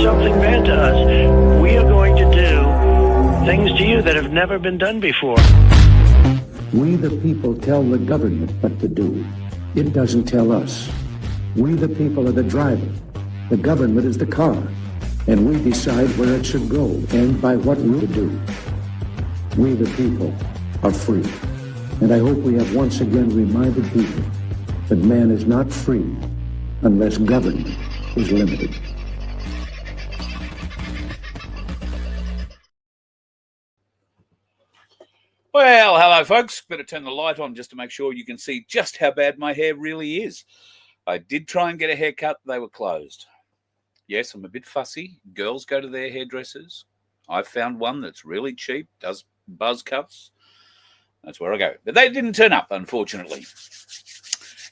something bad to us, we are going to do things to you that have never been done before. We the people tell the government what to do. It doesn't tell us. We the people are the driver. The government is the car. And we decide where it should go and by what route to do. We the people are free. And I hope we have once again reminded people that man is not free unless government is limited. Well, hello, folks. Better turn the light on just to make sure you can see just how bad my hair really is. I did try and get a haircut. They were closed. Yes, I'm a bit fussy. Girls go to their hairdressers. I've found one that's really cheap, does buzz cuts. That's where I go. But they didn't turn up, unfortunately.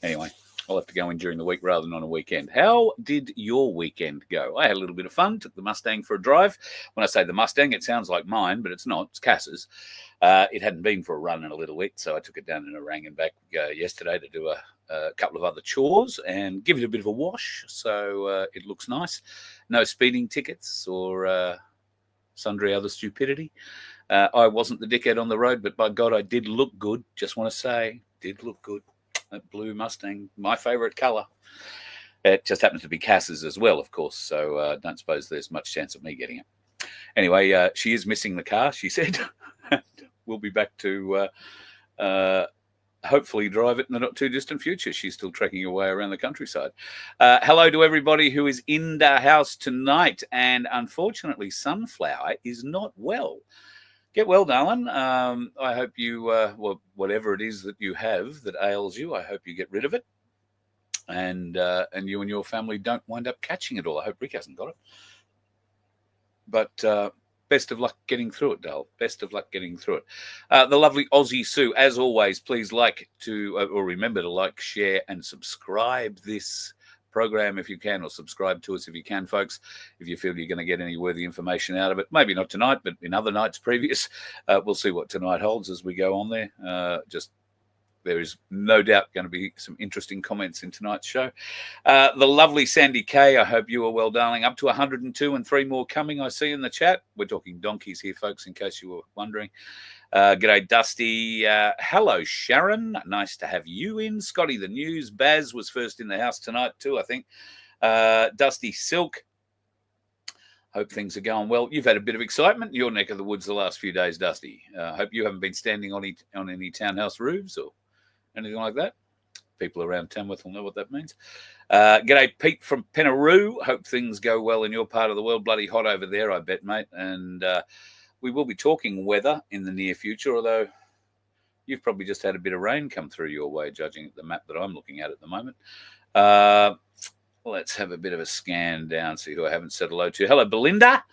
Anyway, I'll have to go in during the week rather than on a weekend. How did your weekend go? I had a little bit of fun. Took the Mustang for a drive. When I say the Mustang, it sounds like mine, but it's not. It's Cass's. It hadn't been for a run in a little bit, so I took it down in Orangan back yesterday to do a couple of other chores and give it a bit of a wash, so it looks nice. No speeding tickets or sundry other stupidity. I wasn't the dickhead on the road, but by God, I did look good. Just want to say, did look good. That blue Mustang, my favourite colour. It just happens to be Cass's as well, of course, so don't suppose there's much chance of me getting it. Anyway, she is missing the car, she said. We'll be back to hopefully drive it in the not too distant future. She's still trekking away around the countryside. Hello to everybody who is in the house tonight. And unfortunately, Sunflower is not well. Get well, darling. I hope you, whatever it is that you have that ails you, I hope you get rid of it. And you and your family don't wind up catching it all. I hope Rick hasn't got it. But best of luck getting through it, Dale. Best of luck getting through it. The lovely Aussie Sue, as always, please like to, or remember to like, share, and subscribe this program if you can, or subscribe to us if you can, folks, if you feel you're going to get any worthy information out of it. Maybe not tonight, but in other nights previous. We'll see what tonight holds as we go on there. There is no doubt going to be some interesting comments in tonight's show. The lovely Sandy K, I hope you are well, darling. Up to 102 and 3 more coming, I see in the chat. We're talking donkeys here, folks, in case you were wondering. G'day, Dusty. Hello, Sharon. Nice to have you in. Scotty the News. Baz was first in the house tonight too, I think. Dusty Silk. Hope things are going well. You've had a bit of excitement in your neck of the woods the last few days, Dusty. Hope you haven't been standing on any townhouse roofs or anything like that. People around Tamworth will know what that means. G'day, Pete from Penaroo. Hope things go well in your part of the world. Bloody hot over there, I bet, mate. And we will be talking weather in the near future, although you've probably just had a bit of rain come through your way, judging the map that I'm looking at the moment. Let's have a bit of a scan down, see who I haven't said hello to. Hello, Belinda.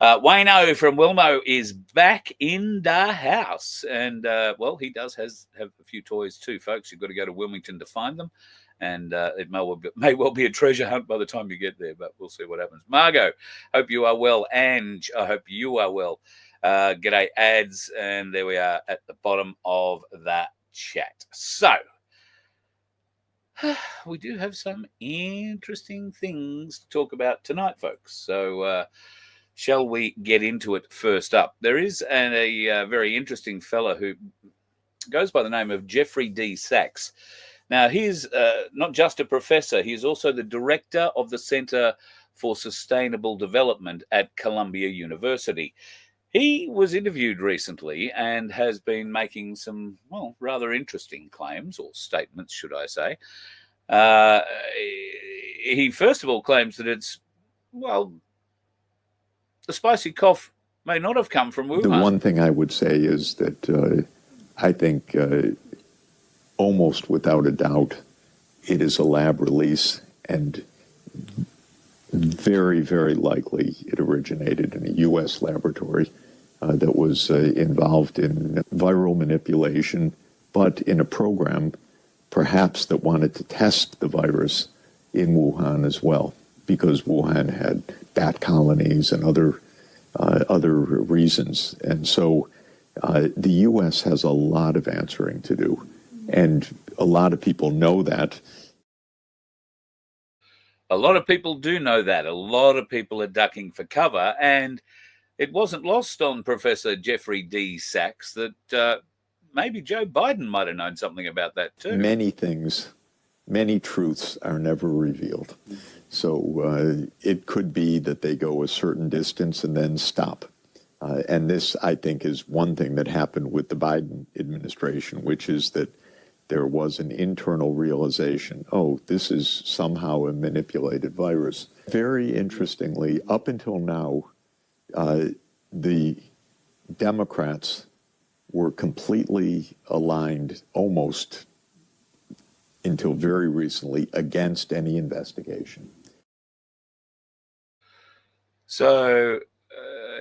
Wayno from Wilmo is back in the house. And, well, he does have a few toys too, folks. You've got to go to Wilmington to find them. And it may well be a treasure hunt by the time you get there, but we'll see what happens. Margot, hope you are well. Ange, I hope you are well. G'day, ads. And there we are at the bottom of that chat. So, we do have some interesting things to talk about tonight, folks. So, shall we get into it first up? There is a very interesting fellow who goes by the name of Jeffrey D. Sachs. Now, he's not just a professor, he's also the director of the Center for Sustainable Development at Columbia University. He was interviewed recently and has been making some, well, rather interesting claims, or statements, should I say. He first of all claims that it's, well, the spicy cough may not have come from Wuhan. The one thing I would say is that I think almost without a doubt it is a lab release, and very, very likely it originated in a U.S. laboratory that was involved in viral manipulation, but in a program perhaps that wanted to test the virus in Wuhan as well, because Wuhan had bat colonies and other reasons. And so the U.S. has a lot of answering to do, and a lot of people know that. A lot of people do know that. A lot of people are ducking for cover, and it wasn't lost on Professor Jeffrey D. Sachs that maybe Joe Biden might have known something about that too. Many things, many truths are never revealed. So it could be that they go a certain distance and then stop. And this, I think, is one thing that happened with the Biden administration, which is that there was an internal realization, oh, this is somehow a manipulated virus. Very interestingly, up until now, the Democrats were completely aligned, almost until very recently, against any investigation. So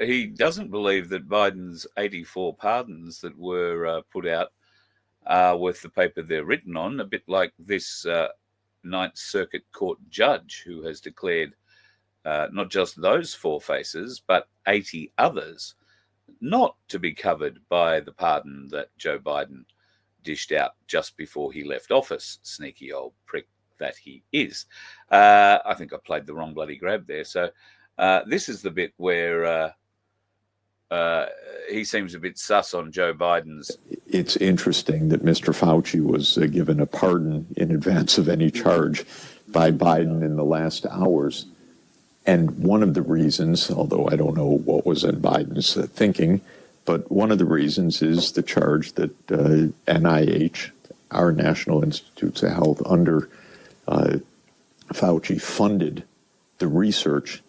he doesn't believe that Biden's 84 pardons that were put out are worth the paper they're written on, a bit like this Ninth Circuit Court judge who has declared not just those four faces, but 80 others not to be covered by the pardon that Joe Biden dished out just before he left office. Sneaky old prick that he is. I think I played the wrong bloody grab there. So this is the bit where he seems a bit sus on Joe Biden's. It's interesting that Mr. Fauci was given a pardon in advance of any charge by Biden in the last hours. And one of the reasons, although I don't know what was in Biden's thinking, but one of the reasons is the charge that NIH, our National Institutes of Health, under Fauci, funded the research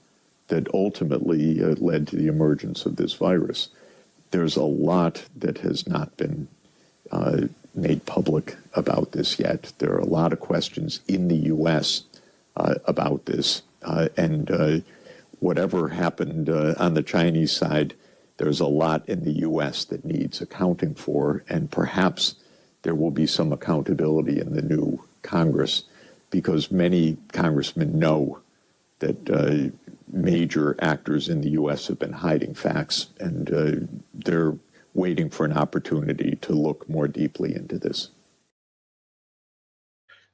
that ultimately led to the emergence of this virus. There's a lot that has not been made public about this yet. There are a lot of questions in the U.S. About this. And whatever happened on the Chinese side, there's a lot in the U.S. that needs accounting for, and perhaps there will be some accountability in the new Congress, because many congressmen know that major actors in the U.S. have been hiding facts, and they're waiting for an opportunity to look more deeply into this.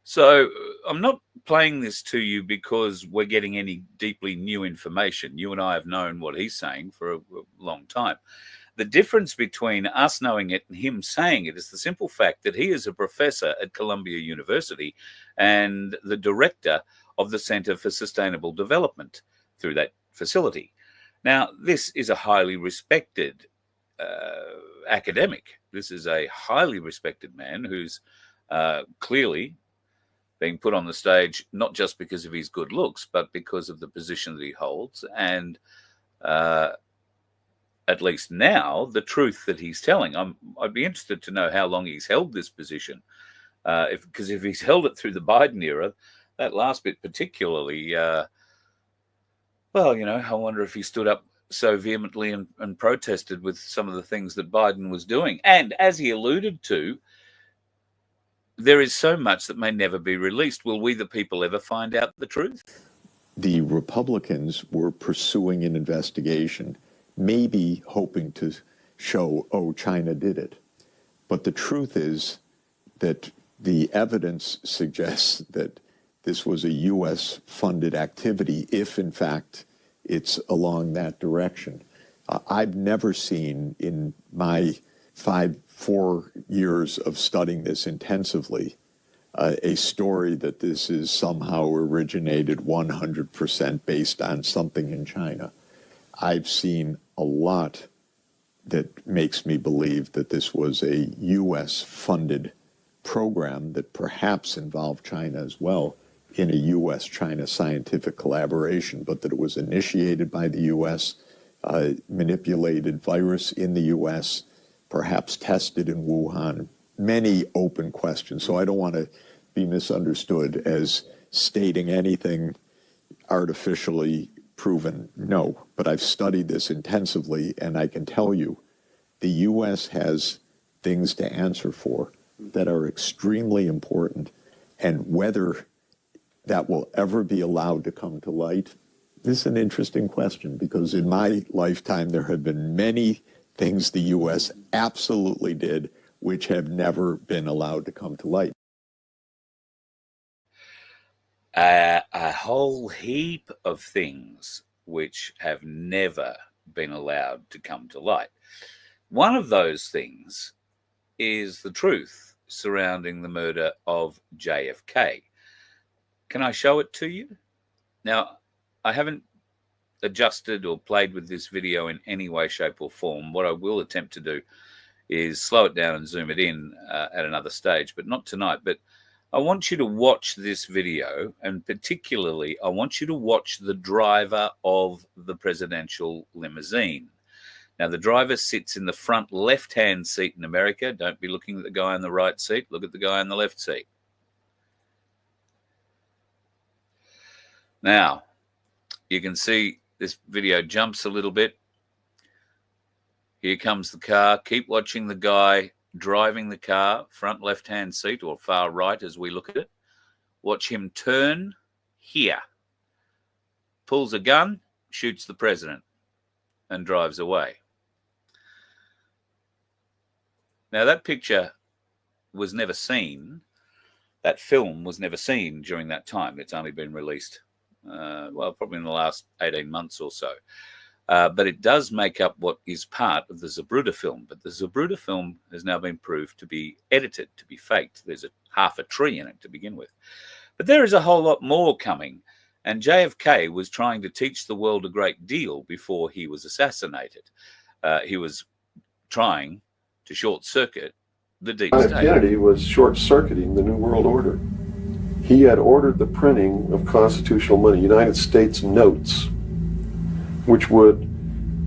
So I'm not playing this to you because we're getting any deeply new information. You and I have known what he's saying for a long time. The difference between us knowing it and him saying it is the simple fact that he is a professor at Columbia University and the director of the Center for Sustainable Development through that facility. Now, this is a highly respected academic. This is a highly respected man who's clearly being put on the stage not just because of his good looks, but because of the position that he holds, and at least now, the truth that he's telling. I'd be interested to know how long he's held this position, because if he's held it through the Biden era, that last bit particularly, well, you know, I wonder if he stood up so vehemently and protested with some of the things that Biden was doing. And as he alluded to, there is so much that may never be released. Will we, the people, ever find out the truth? The Republicans were pursuing an investigation, maybe hoping to show, oh, China did it. But the truth is that the evidence suggests that this was a U.S.-funded activity, if, in fact, it's along that direction. I've never seen in my 4 years of studying this intensively, a story that this is somehow originated 100% based on something in China. I've seen a lot that makes me believe that this was a U.S.-funded program that perhaps involved China as well in a U.S.-China scientific collaboration, but that it was initiated by the U.S., manipulated virus in the U.S., perhaps tested in Wuhan. Many open questions. So I don't want to be misunderstood as stating anything artificially proven. No, but I've studied this intensively, and I can tell you the U.S. has things to answer for that are extremely important, and whether that will ever be allowed to come to light, this is an interesting question, because in my lifetime there have been many things the U.S. absolutely did which have never been allowed to come to light. a whole heap of things which have never been allowed to come to light. One of those things is the truth surrounding the murder of JFK. Can I show it to you? Now, I haven't adjusted or played with this video in any way, shape, or form. What I will attempt to do is slow it down and zoom it in at another stage, but not tonight. But I want you to watch this video, and particularly I want you to watch the driver of the presidential limousine. Now, the driver sits in the front left-hand seat in America. Don't be looking at the guy in the right seat. Look at the guy in the left seat. Now, you can see this video jumps a little bit. Here comes the car. Keep watching the guy driving the car, front left-hand seat or far right as we look at it. Watch him turn here. Pulls a gun, shoots the president, and drives away. Now, that picture was never seen. That film was never seen during that time. It's only been released, probably in the last 18 months or so. But it does make up what is part of the Zapruder film. But the Zapruder film has now been proved to be edited, to be faked. There's half a tree in it to begin with. But there is a whole lot more coming. And JFK was trying to teach the world a great deal before he was assassinated. He was trying to short-circuit the deep state. Kennedy was short-circuiting the New World Order. He had ordered the printing of constitutional money, United States notes, which would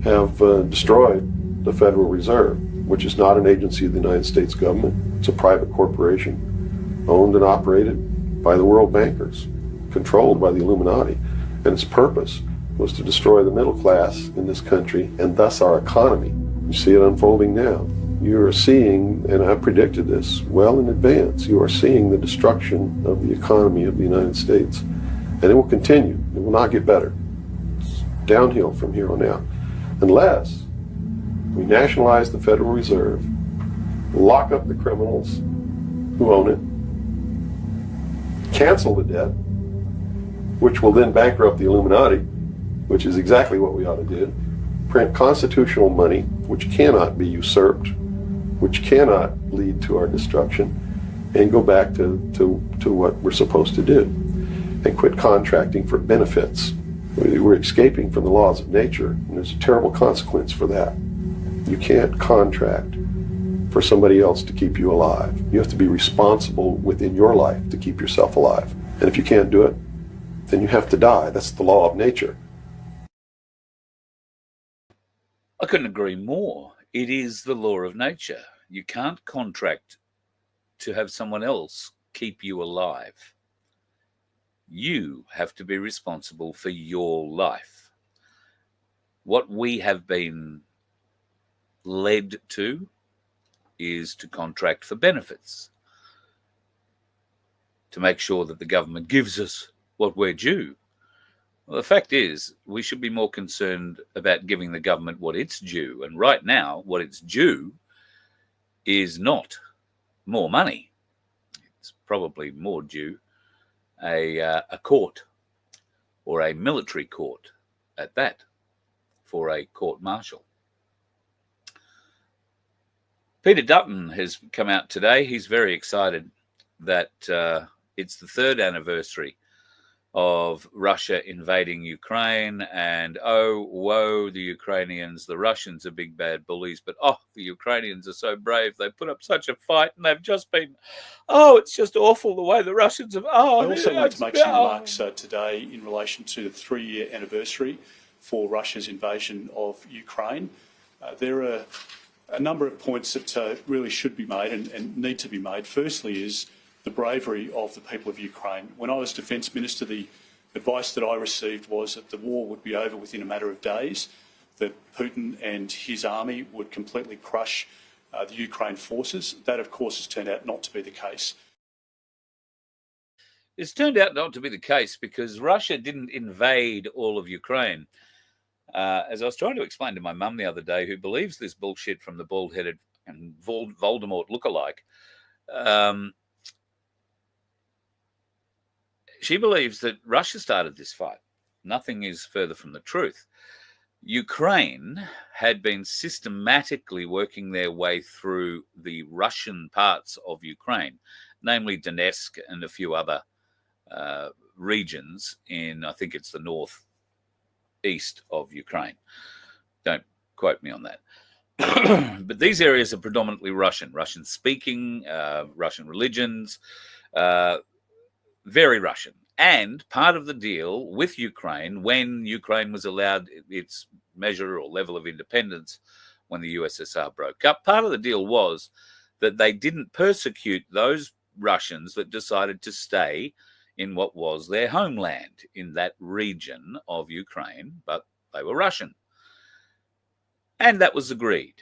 have destroyed the Federal Reserve, which is not an agency of the United States government. It's a private corporation owned and operated by the world bankers, controlled by the Illuminati. And its purpose was to destroy the middle class in this country and thus our economy. You see it unfolding now. You are seeing, and I predicted this well in advance, you are seeing the destruction of the economy of the United States. And it will continue. It will not get better. It's downhill from here on out. Unless we nationalize the Federal Reserve, lock up the criminals who own it, cancel the debt, which will then bankrupt the Illuminati, which is exactly what we ought to do, print constitutional money, which cannot be usurped, which cannot lead to our destruction, and go back to what we're supposed to do, and quit contracting for benefits. We're escaping from the laws of nature, and there's a terrible consequence for that. You can't contract for somebody else to keep you alive. You have to be responsible within your life to keep yourself alive. And if you can't do it, then you have to die. That's the law of nature. I couldn't agree more. It is the law of nature. You can't contract to have someone else keep you alive. You have to be responsible for your life. What we have been led to is to contract for benefits, to make sure that the government gives us what we're due. Well, the fact is, we should be more concerned about giving the government what it's due. And right now, what it's due is not more money. It's probably more due a court or a military court at that for a court-martial. Peter Dutton has come out today. He's very excited that it's the 3rd anniversary of Russia invading Ukraine, and oh, woe, the Ukrainians, the Russians are big bad bullies, but oh, the Ukrainians are so brave. They put up such a fight, and they've just been, oh, it's just awful the way the Russians have, oh. I also want to make some remarks today in relation to the 3-year anniversary for Russia's invasion of Ukraine. There are a number of points that really should be made and need to be made. Firstly is the bravery of the people of Ukraine. When I was Defence Minister, the advice that I received was that the war would be over within a matter of days, that Putin and his army would completely crush the Ukraine forces. That, of course, has turned out not to be the case. It's turned out not to be the case because Russia didn't invade all of Ukraine. As I was trying to explain to my mum the other day, who believes this bullshit from the bald-headed and Voldemort lookalike, she believes that Russia started this fight. Nothing is further from the truth. Ukraine had been systematically working their way through the Russian parts of Ukraine, namely Donetsk and a few other regions in, I think it's the northeast of Ukraine. Don't quote me on that. But these areas are predominantly Russian speaking, Russian religions, very Russian. And part of the deal with Ukraine, when Ukraine was allowed its measure or level of independence when the USSR broke up, part of the deal was that they didn't persecute those Russians that decided to stay in what was their homeland in that region of Ukraine, but they were Russian. And that was agreed.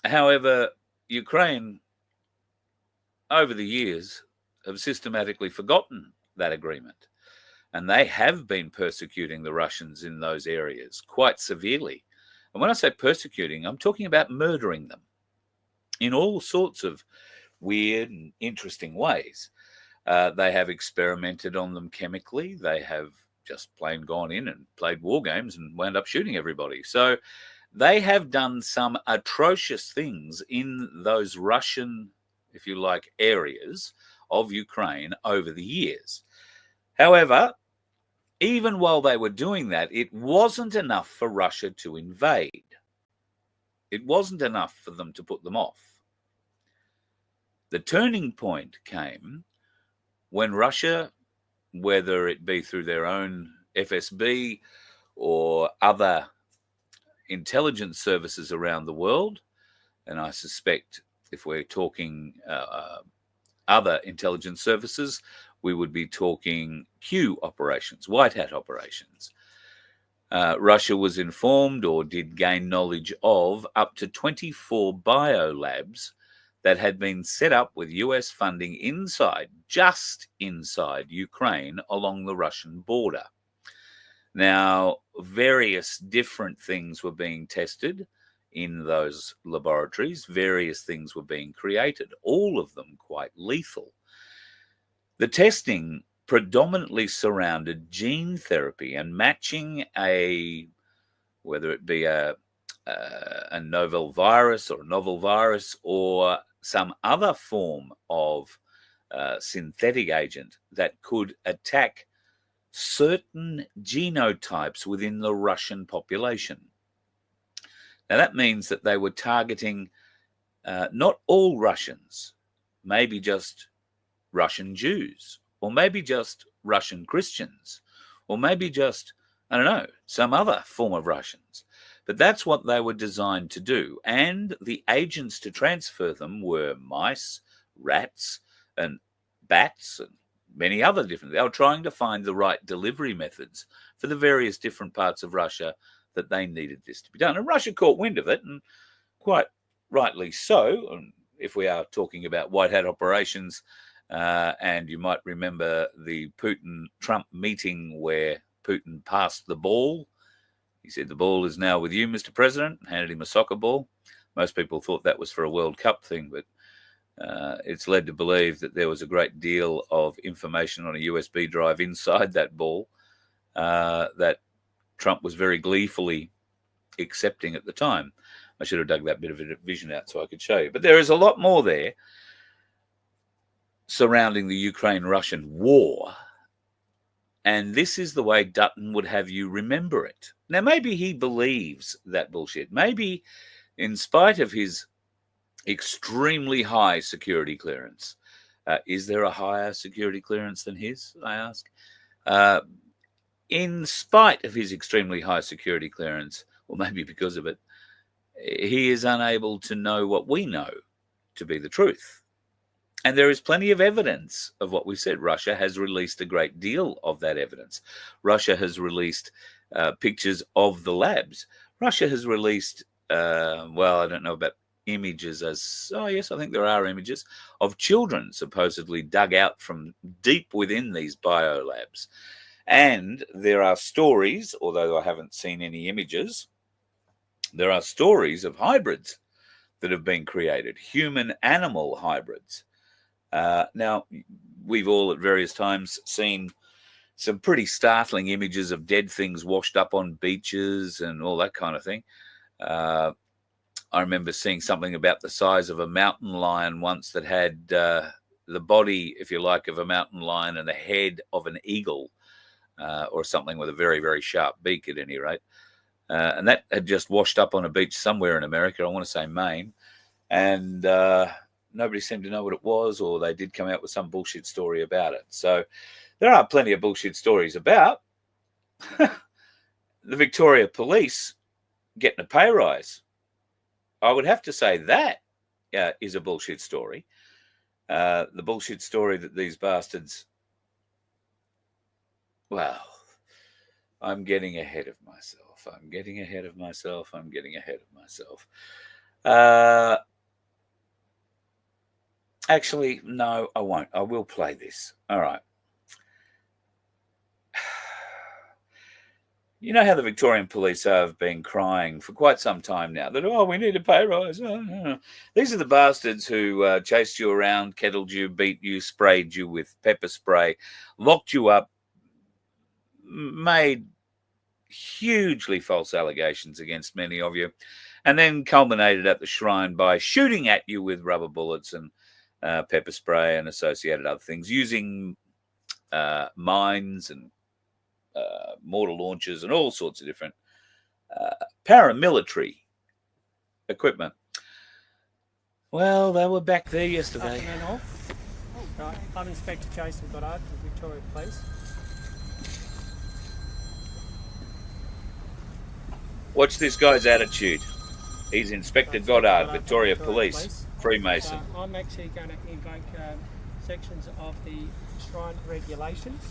However, Ukraine, over the years, have systematically forgotten that agreement. And they have been persecuting the Russians in those areas quite severely. And when I say persecuting, I'm talking about murdering them in all sorts of weird and interesting ways. They have experimented on them chemically. They have just plain gone in and played war games and wound up shooting everybody. So they have done some atrocious things in those Russian, if you like, areas of Ukraine over the years. However, even while they were doing that, it wasn't enough for Russia to invade. It wasn't enough for them to put them off. The turning point came when Russia, whether it be through their own FSB or other intelligence services around the world, and I suspect if we're talking other intelligence services, we would be talking Q operations, white hat operations. Russia was informed or did gain knowledge of up to 24 biolabs that had been set up with US funding just inside Ukraine along the Russian border. Now, various different things were being tested in those laboratories. Various things were being created, all of them quite lethal. The testing predominantly surrounded gene therapy and matching whether it be a novel virus or some other form of synthetic agent that could attack certain genotypes within the Russian population. Now, that means that they were targeting not all Russians, maybe just Russian Jews, or maybe just Russian Christians, or maybe just, I don't know, some other form of Russians. But that's what they were designed to do. And the agents to transfer them were mice, rats, and bats, and many other different. They were trying to find the right delivery methods for the various different parts of Russia that they needed this to be done. And Russia caught wind of it, and quite rightly so. And if we are talking about white hat operations, and you might remember the Putin-Trump meeting where Putin passed the ball. He said, "The ball is now with you, Mr. President," handed him a soccer ball. Most people thought that was for a World Cup thing, but it's led to believe that there was a great deal of information on a USB drive inside that ball that Trump was very gleefully accepting at the time. I should have dug that bit of vision out so I could show you. But there is a lot more there surrounding the Ukraine-Russian war. And this is the way Dutton would have you remember it. Now, maybe he believes that bullshit. Maybe, in spite of his extremely high security clearance, is there a higher security clearance than his, I ask? In spite of his extremely high security clearance, or maybe because of it, he is unable to know what we know to be the truth. And there is plenty of evidence of what we said. Russia has released a great deal of that evidence. Russia has released pictures of the labs. Russia has released, well, I don't know about images yes, I think there are images of children supposedly dug out from deep within these biolabs. And there are stories, although I haven't seen any images, there are stories of hybrids that have been created, human-animal hybrids. Now, we've all at various times seen some pretty startling images of dead things washed up on beaches and all that kind of thing. I remember seeing something about the size of a mountain lion once that had the body, if you like, of a mountain lion and the head of an eagle, or something with a very, very sharp beak at any rate. And that had just washed up on a beach somewhere in America. I want to say Maine. And nobody seemed to know what it was, or they did come out with some bullshit story about it. So there are plenty of bullshit stories about the Victoria Police getting a pay rise. I would have to say that is a bullshit story. The bullshit story that these bastards... Well, I'm getting ahead of myself. Actually, no, I won't. I will play this. All right. You know how the Victorian Police have been crying for quite some time now that, we need a pay rise. These are the bastards who chased you around, kettled you, beat you, sprayed you with pepper spray, locked you up, made hugely false allegations against many of you, and then culminated at the shrine by shooting at you with rubber bullets and pepper spray and associated other things, using mines and mortar launchers and all sorts of different paramilitary equipment. Well, they were back there yesterday. Afternoon all. Right, I'm Inspector Jason Goddard from Victoria Police. Watch this guy's attitude. He's Inspector Goddard, Victoria Police, Freemason. I'm actually going to invoke sections of the Shrine regulations.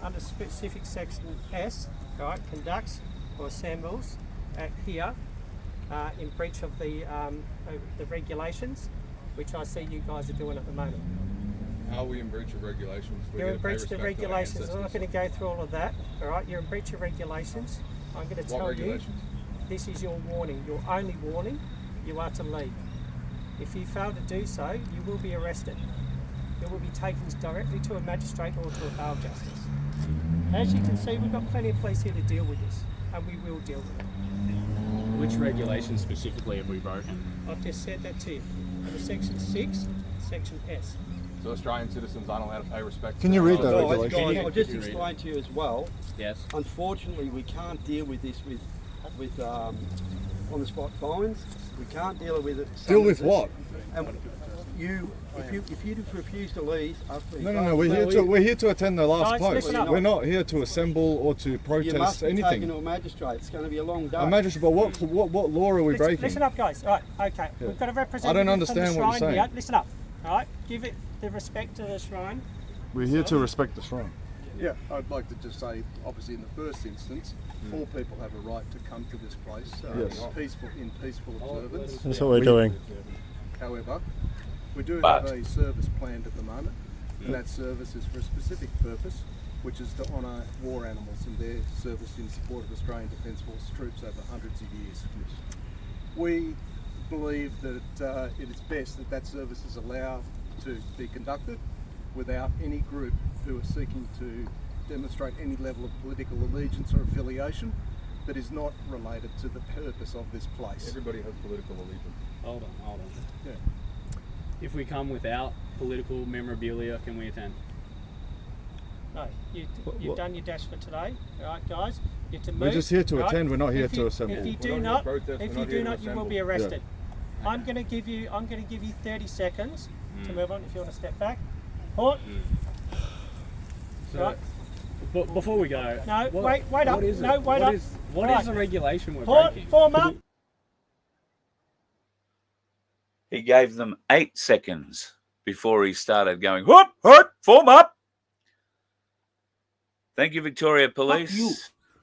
Under specific section S, right, conducts or assembles here in breach of the regulations, which I see you guys are doing at the moment. How are we in breach of regulations? You're in breach of the regulations. I'm not going to go through all of that. All right, you're in breach of regulations. I'm going to tell you, this is your warning, your only warning. You are to leave. If you fail to do so, you will be arrested. You will be taken directly to a magistrate or to a bail justice. As you can see, we've got plenty of police here to deal with this, and we will deal with it. Which regulations specifically have we broken? I've just said that to you. Under section 6, section S. So Australian citizens aren't allowed to pay respect. Can you read that Guys, regulation? I'll just explain to you as well. Yes. Unfortunately, we can't deal with this with on-the-spot fines. We can't deal with it. Deal with what? And if you refuse to leave after No. We're here to attend the last Guys, post. listen up. We're not here to assemble or to you protest must be anything. taken to a magistrate. It's going to be a long day. A magistrate, but what law are we breaking? Listen up, guys. All right, okay. Yeah. We've got a representative I don't understand from the what you're Shrine saying. here. Listen up. All right, give it the respect to the Shrine. We're here to respect the shrine. Yeah, I'd like to just say, obviously in the first instance, all people have a right to come to this place Yes. in peaceful observance. That's what we're doing. However, we do have a service planned at the moment, and that service is for a specific purpose, which is to honour war animals and their service in support of Australian Defence Force troops over hundreds of years. We believe that it is best that that service is allowed to be conducted without any group who are seeking to demonstrate any level of political allegiance or affiliation that is not related to the purpose of this place. Everybody has political allegiance. Hold on. Yeah. If we come without political memorabilia, can we attend? No, you've done your dash for today. All right, guys. You're to move. We're just here to right? attend. We're not here to assemble. If you do not, you will be arrested. Yeah. I'm going to give you 30 seconds to move on. If you want to step back. Halt. So, right. Before we go, no, wait up. What is no, wait up. What is the regulation we're Halt. breaking? Form up. He gave them 8 seconds before he started going, hut, form up. Thank you, Victoria Police. Fuck you.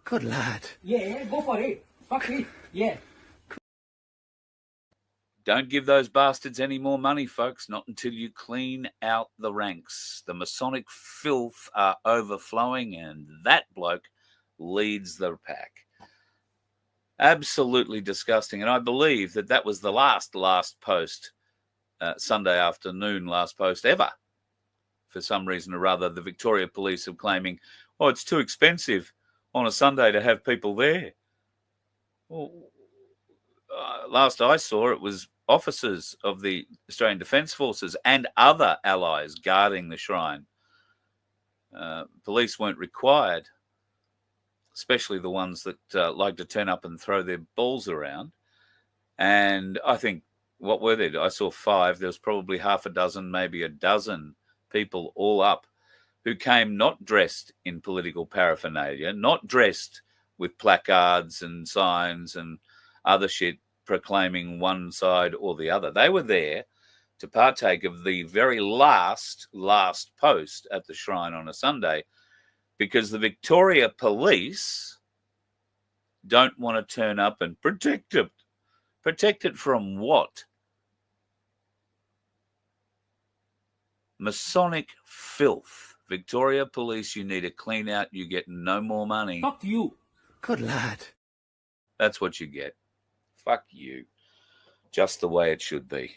Good lad. Yeah, go for it. Fuck it. Yeah. Don't give those bastards any more money, folks, not until you clean out the ranks. The Masonic filth are overflowing, and that bloke leads the pack. Absolutely disgusting. And I believe that was the last post, Sunday afternoon, last post ever for some reason or other, the Victoria Police are claiming, oh, it's too expensive on a Sunday to have people there. Well, last I saw, it was officers of the Australian Defence Forces and other allies guarding the shrine. Police weren't required, especially the ones that like to turn up and throw their balls around. And I think, what were there? I saw 5. There was probably half a dozen, maybe a dozen people all up who came not dressed in political paraphernalia, not dressed with placards and signs and other shit proclaiming one side or the other. They were there to partake of the very last post at the shrine on a Sunday, because the Victoria Police don't want to turn up and protect it. Protect it from what? Masonic filth. Victoria Police, you need a clean out. You get no more money. Fuck you. Good lad. That's what you get. Fuck you. Just the way it should be.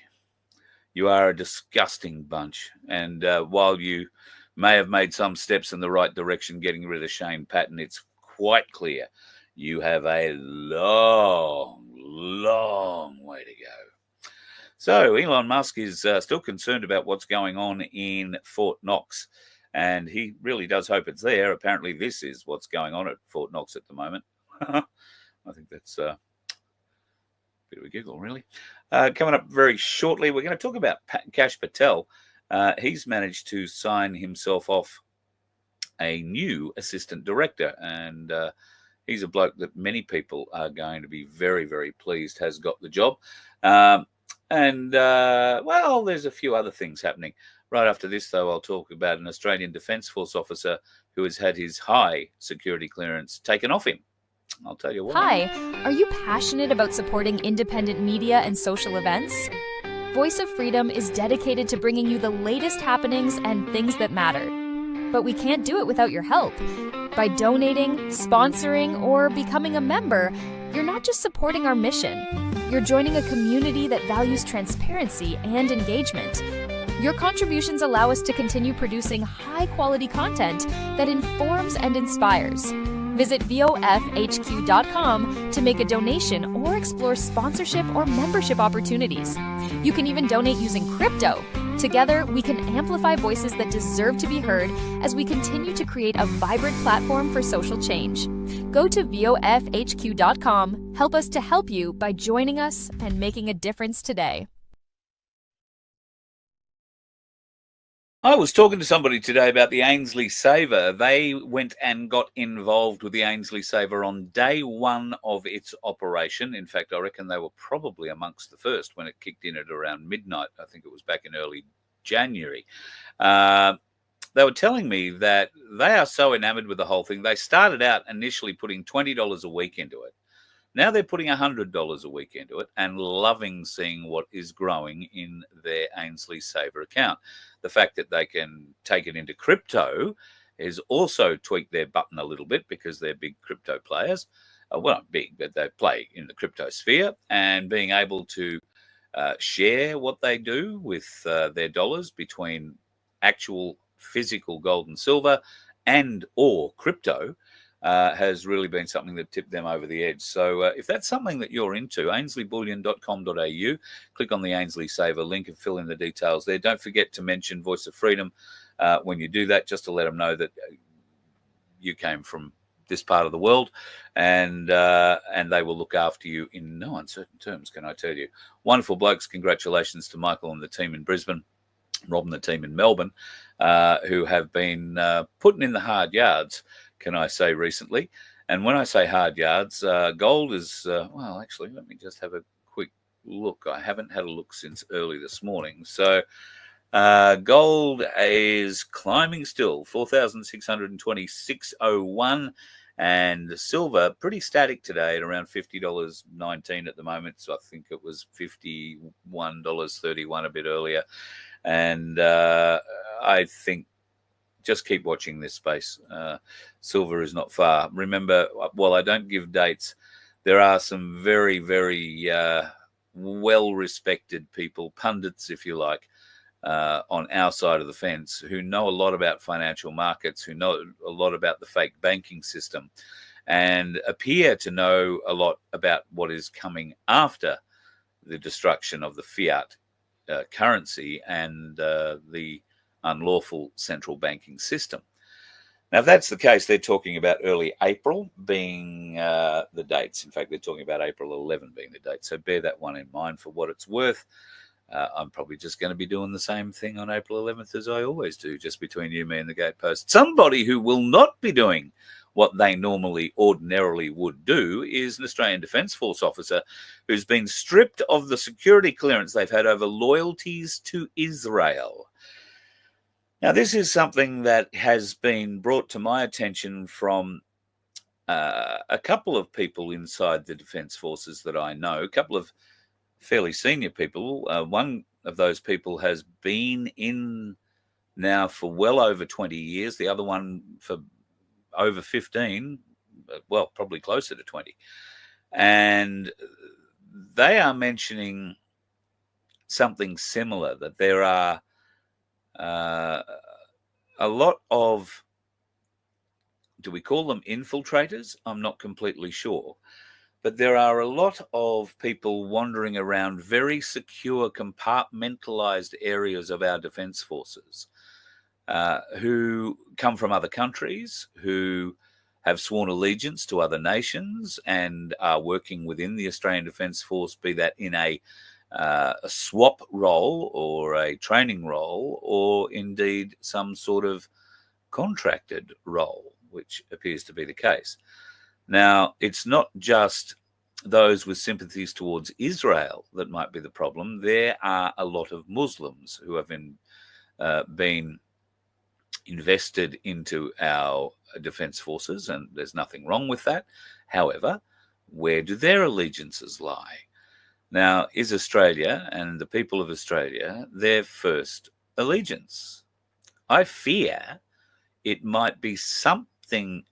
You are a disgusting bunch. And while you may have made some steps in the right direction getting rid of Shane Patton, it's quite clear you have a long way to go. So Elon Musk is still concerned about what's going on in Fort Knox, and he really does hope it's there. Apparently this is what's going on at Fort Knox at the moment. I think that's a bit of a giggle, really. Coming up very shortly, we're going to talk about Kash Patel. He's managed to sign himself off a new assistant director, and he's a bloke that many people are going to be very, very pleased has got the job. Well, there's a few other things happening. Right after this, though, I'll talk about an Australian Defence Force officer who has had his high security clearance taken off him. I'll tell you what. Hi, are you passionate about supporting independent media and social events? Voice of Freedom is dedicated to bringing you the latest happenings and things that matter. But we can't do it without your help. By donating, sponsoring, or becoming a member, you're not just supporting our mission. You're joining a community that values transparency and engagement. Your contributions allow us to continue producing high-quality content that informs and inspires. Visit VOFHQ.com to make a donation or explore sponsorship or membership opportunities. You can even donate using crypto. Together, we can amplify voices that deserve to be heard as we continue to create a vibrant platform for social change. Go to VOFHQ.com, help us to help you by joining us and making a difference today. I was talking to somebody today about the Ainsley Saver. They went and got involved with the Ainsley Saver on day 1 of its operation. In fact, I reckon they were probably amongst the first when it kicked in at around midnight. I think it was back in early January. They were telling me that they are so enamored with the whole thing. They started out initially putting $20 a week into it. Now they're putting $100 a week into it and loving seeing what is growing in their Ainsley Saver account. The fact that they can take it into crypto has also tweaked their button a little bit because they're big crypto players. Well, not big, but they play in the crypto sphere, and being able to share what they do with their dollars between actual physical gold and silver and or crypto has really been something that tipped them over the edge. So if that's something that you're into, ainsleyBullion.com.au, click on the Ainsley Saver link and fill in the details there. Don't forget to mention Voice of Freedom when you do that, just to let them know that you came from this part of the world, and they will look after you in no uncertain terms, can I tell you. Wonderful blokes. Congratulations to Michael and the team in Brisbane, Rob and the team in Melbourne, who have been putting in the hard yards, can I say, recently. And when I say hard yards, gold is, well, actually, let me just have a quick look. I haven't had a look since early this morning. So gold is climbing still, 4,626.01, and silver pretty static today at around $50.19 at the moment. So I think it was $51.31 a bit earlier. And I think just keep watching this space. Silver is not far. Remember, while I don't give dates, there are some very, very well-respected people, pundits, if you like, on our side of the fence who know a lot about financial markets, who know a lot about the fake banking system, and appear to know a lot about what is coming after the destruction of the fiat currency and the unlawful central banking system. Now, if that's the case, they're talking about early April being the dates. In fact, they're talking about April 11 being the date. So bear that one in mind for what it's worth. I'm probably just going to be doing the same thing on April 11th as I always do, just between you, me, and the gatepost. Somebody who will not be doing what they ordinarily would do is an Australian Defence Force officer who's been stripped of the security clearance they've had over loyalties to Israel. Now, this is something that has been brought to my attention from a couple of people inside the Defence Forces that I know, a couple of fairly senior people. One of those people has been in now for well over 20 years, the other one for over 15, well, probably closer to 20. And they are mentioning something similar, that there are a lot of, do we call them infiltrators? I'm not completely sure. But there are a lot of people wandering around very secure, compartmentalized areas of our defence forces who come from other countries, who have sworn allegiance to other nations and are working within the Australian Defence Force, be that in a swap role or a training role or indeed some sort of contracted role, which appears to be the case. Now, it's not just those with sympathies towards Israel that might be the problem. There are a lot of Muslims who have been invested into our defence forces, and there's nothing wrong with that. However, where do their allegiances lie? Now, is Australia and the people of Australia their first allegiance? I fear it might be something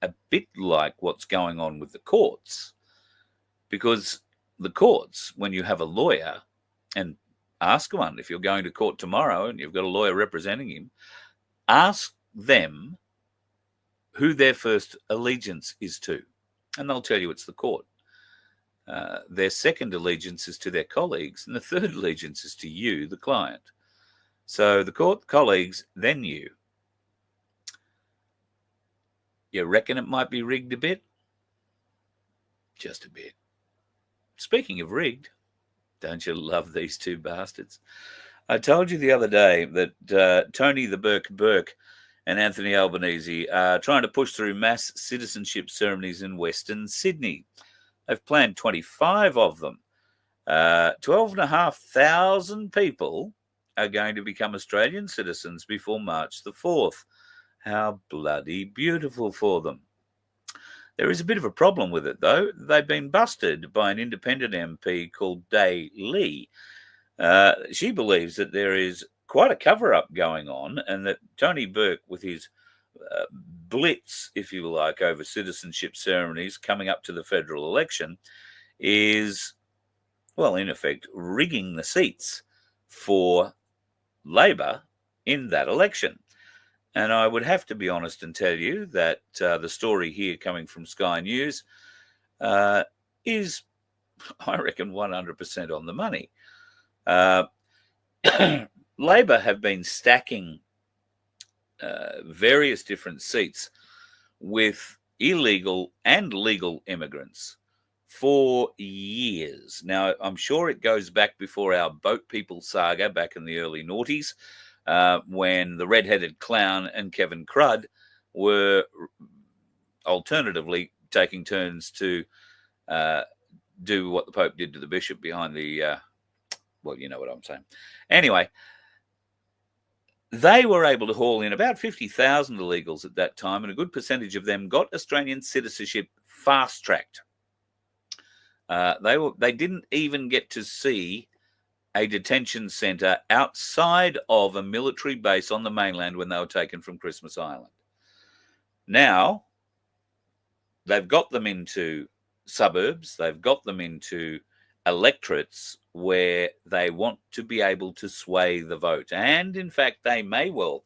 a bit like what's going on with the courts, because the courts, when you have a lawyer, and ask one, if you're going to court tomorrow and you've got a lawyer representing him, ask them who their first allegiance is to, and they'll tell you it's the court. Their second allegiance is to their colleagues, and the third allegiance is to you, the client. So the court, colleagues, then you. You reckon it might be rigged a bit? Just a bit. Speaking of rigged, don't you love these two bastards? I told you the other day that Tony the Burke and Anthony Albanese are trying to push through mass citizenship ceremonies in Western Sydney. They've planned 25 of them. 12,500 people are going to become Australian citizens before March the 4th. How bloody beautiful for them. There is a bit of a problem with it, though. They've been busted by an independent MP called Day Lee. She believes that there is quite a cover-up going on, and that Tony Burke, with his blitz, if you like, over citizenship ceremonies coming up to the federal election, is, well, in effect, rigging the seats for Labor in that election. And I would have to be honest and tell you that the story here coming from Sky News is, I reckon, 100% on the money. Labor have been stacking various different seats with illegal and legal immigrants for years. Now, I'm sure it goes back before our boat people saga back in the early noughties, when the red-headed clown and Kevin Crud were alternatively taking turns to do what the Pope did to the bishop behind the, well, you know what I'm saying. Anyway, they were able to haul in about 50,000 illegals at that time, and a good percentage of them got Australian citizenship fast-tracked. They didn't even get to see a detention centre outside of a military base on the mainland when they were taken from Christmas Island. Now, they've got them into suburbs, they've got them into electorates where they want to be able to sway the vote. And in fact, they may well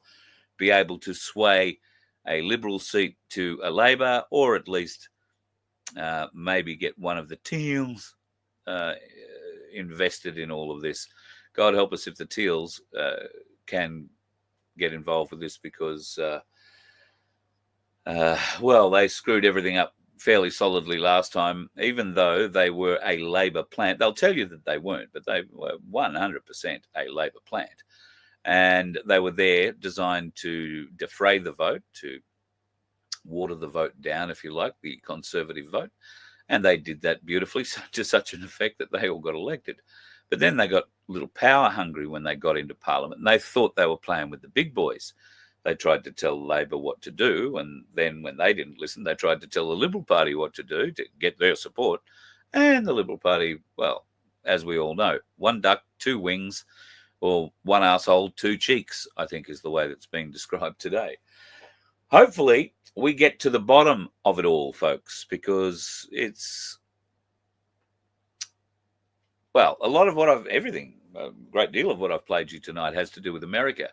be able to sway a Liberal seat to a Labor, or at least maybe get one of the Teals invested in all of this. God help us if the Teals can get involved with this, because, well, they screwed everything up fairly solidly last time, even though they were a Labor plant. They'll tell you that they weren't, but they were 100% a Labor plant. And they were there designed to defray the vote, to water the vote down, if you like, the Conservative vote. And they did that beautifully, to such an effect that they all got elected. But then they got a little power hungry when they got into Parliament, and they thought they were playing with the big boys. They tried to tell Labor what to do, and then when they didn't listen, they tried to tell the Liberal Party what to do to get their support. And the Liberal Party, well, as we all know, one duck, two wings, or one arsehole, two cheeks, I think is the way that's being described today. Hopefully, we get to the bottom of it all, folks, because it's, well, a lot of what a great deal of what I've played you tonight has to do with America.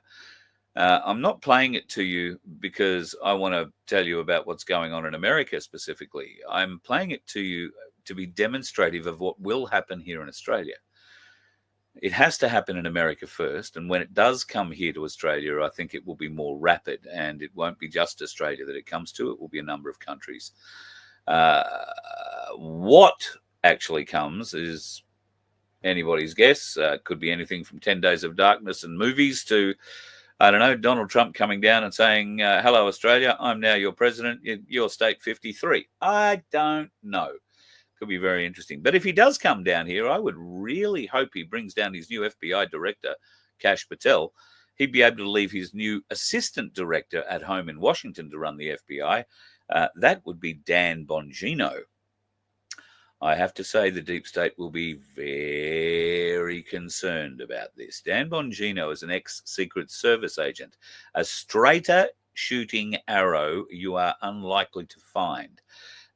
I'm not playing it to you because I want to tell you about what's going on in America specifically. I'm playing it to you to be demonstrative of what will happen here in Australia. It has to happen in America first, and when it does come here to Australia, I think it will be more rapid, and it won't be just Australia that it comes to. It will be a number of countries. What actually comes is anybody's guess. Could be anything from 10 Days of Darkness and movies to, I don't know, Donald Trump coming down and saying, hello, Australia, I'm now your president, your state 53. I don't know. Could be very interesting. But if he does come down here, I would really hope he brings down his new FBI director, Kash Patel. He'd be able to leave his new assistant director at home in Washington to run the FBI. That would be Dan Bongino. I have to say the deep state will be very concerned about this. Dan Bongino is an ex-Secret Service agent. A straighter shooting arrow you are unlikely to find.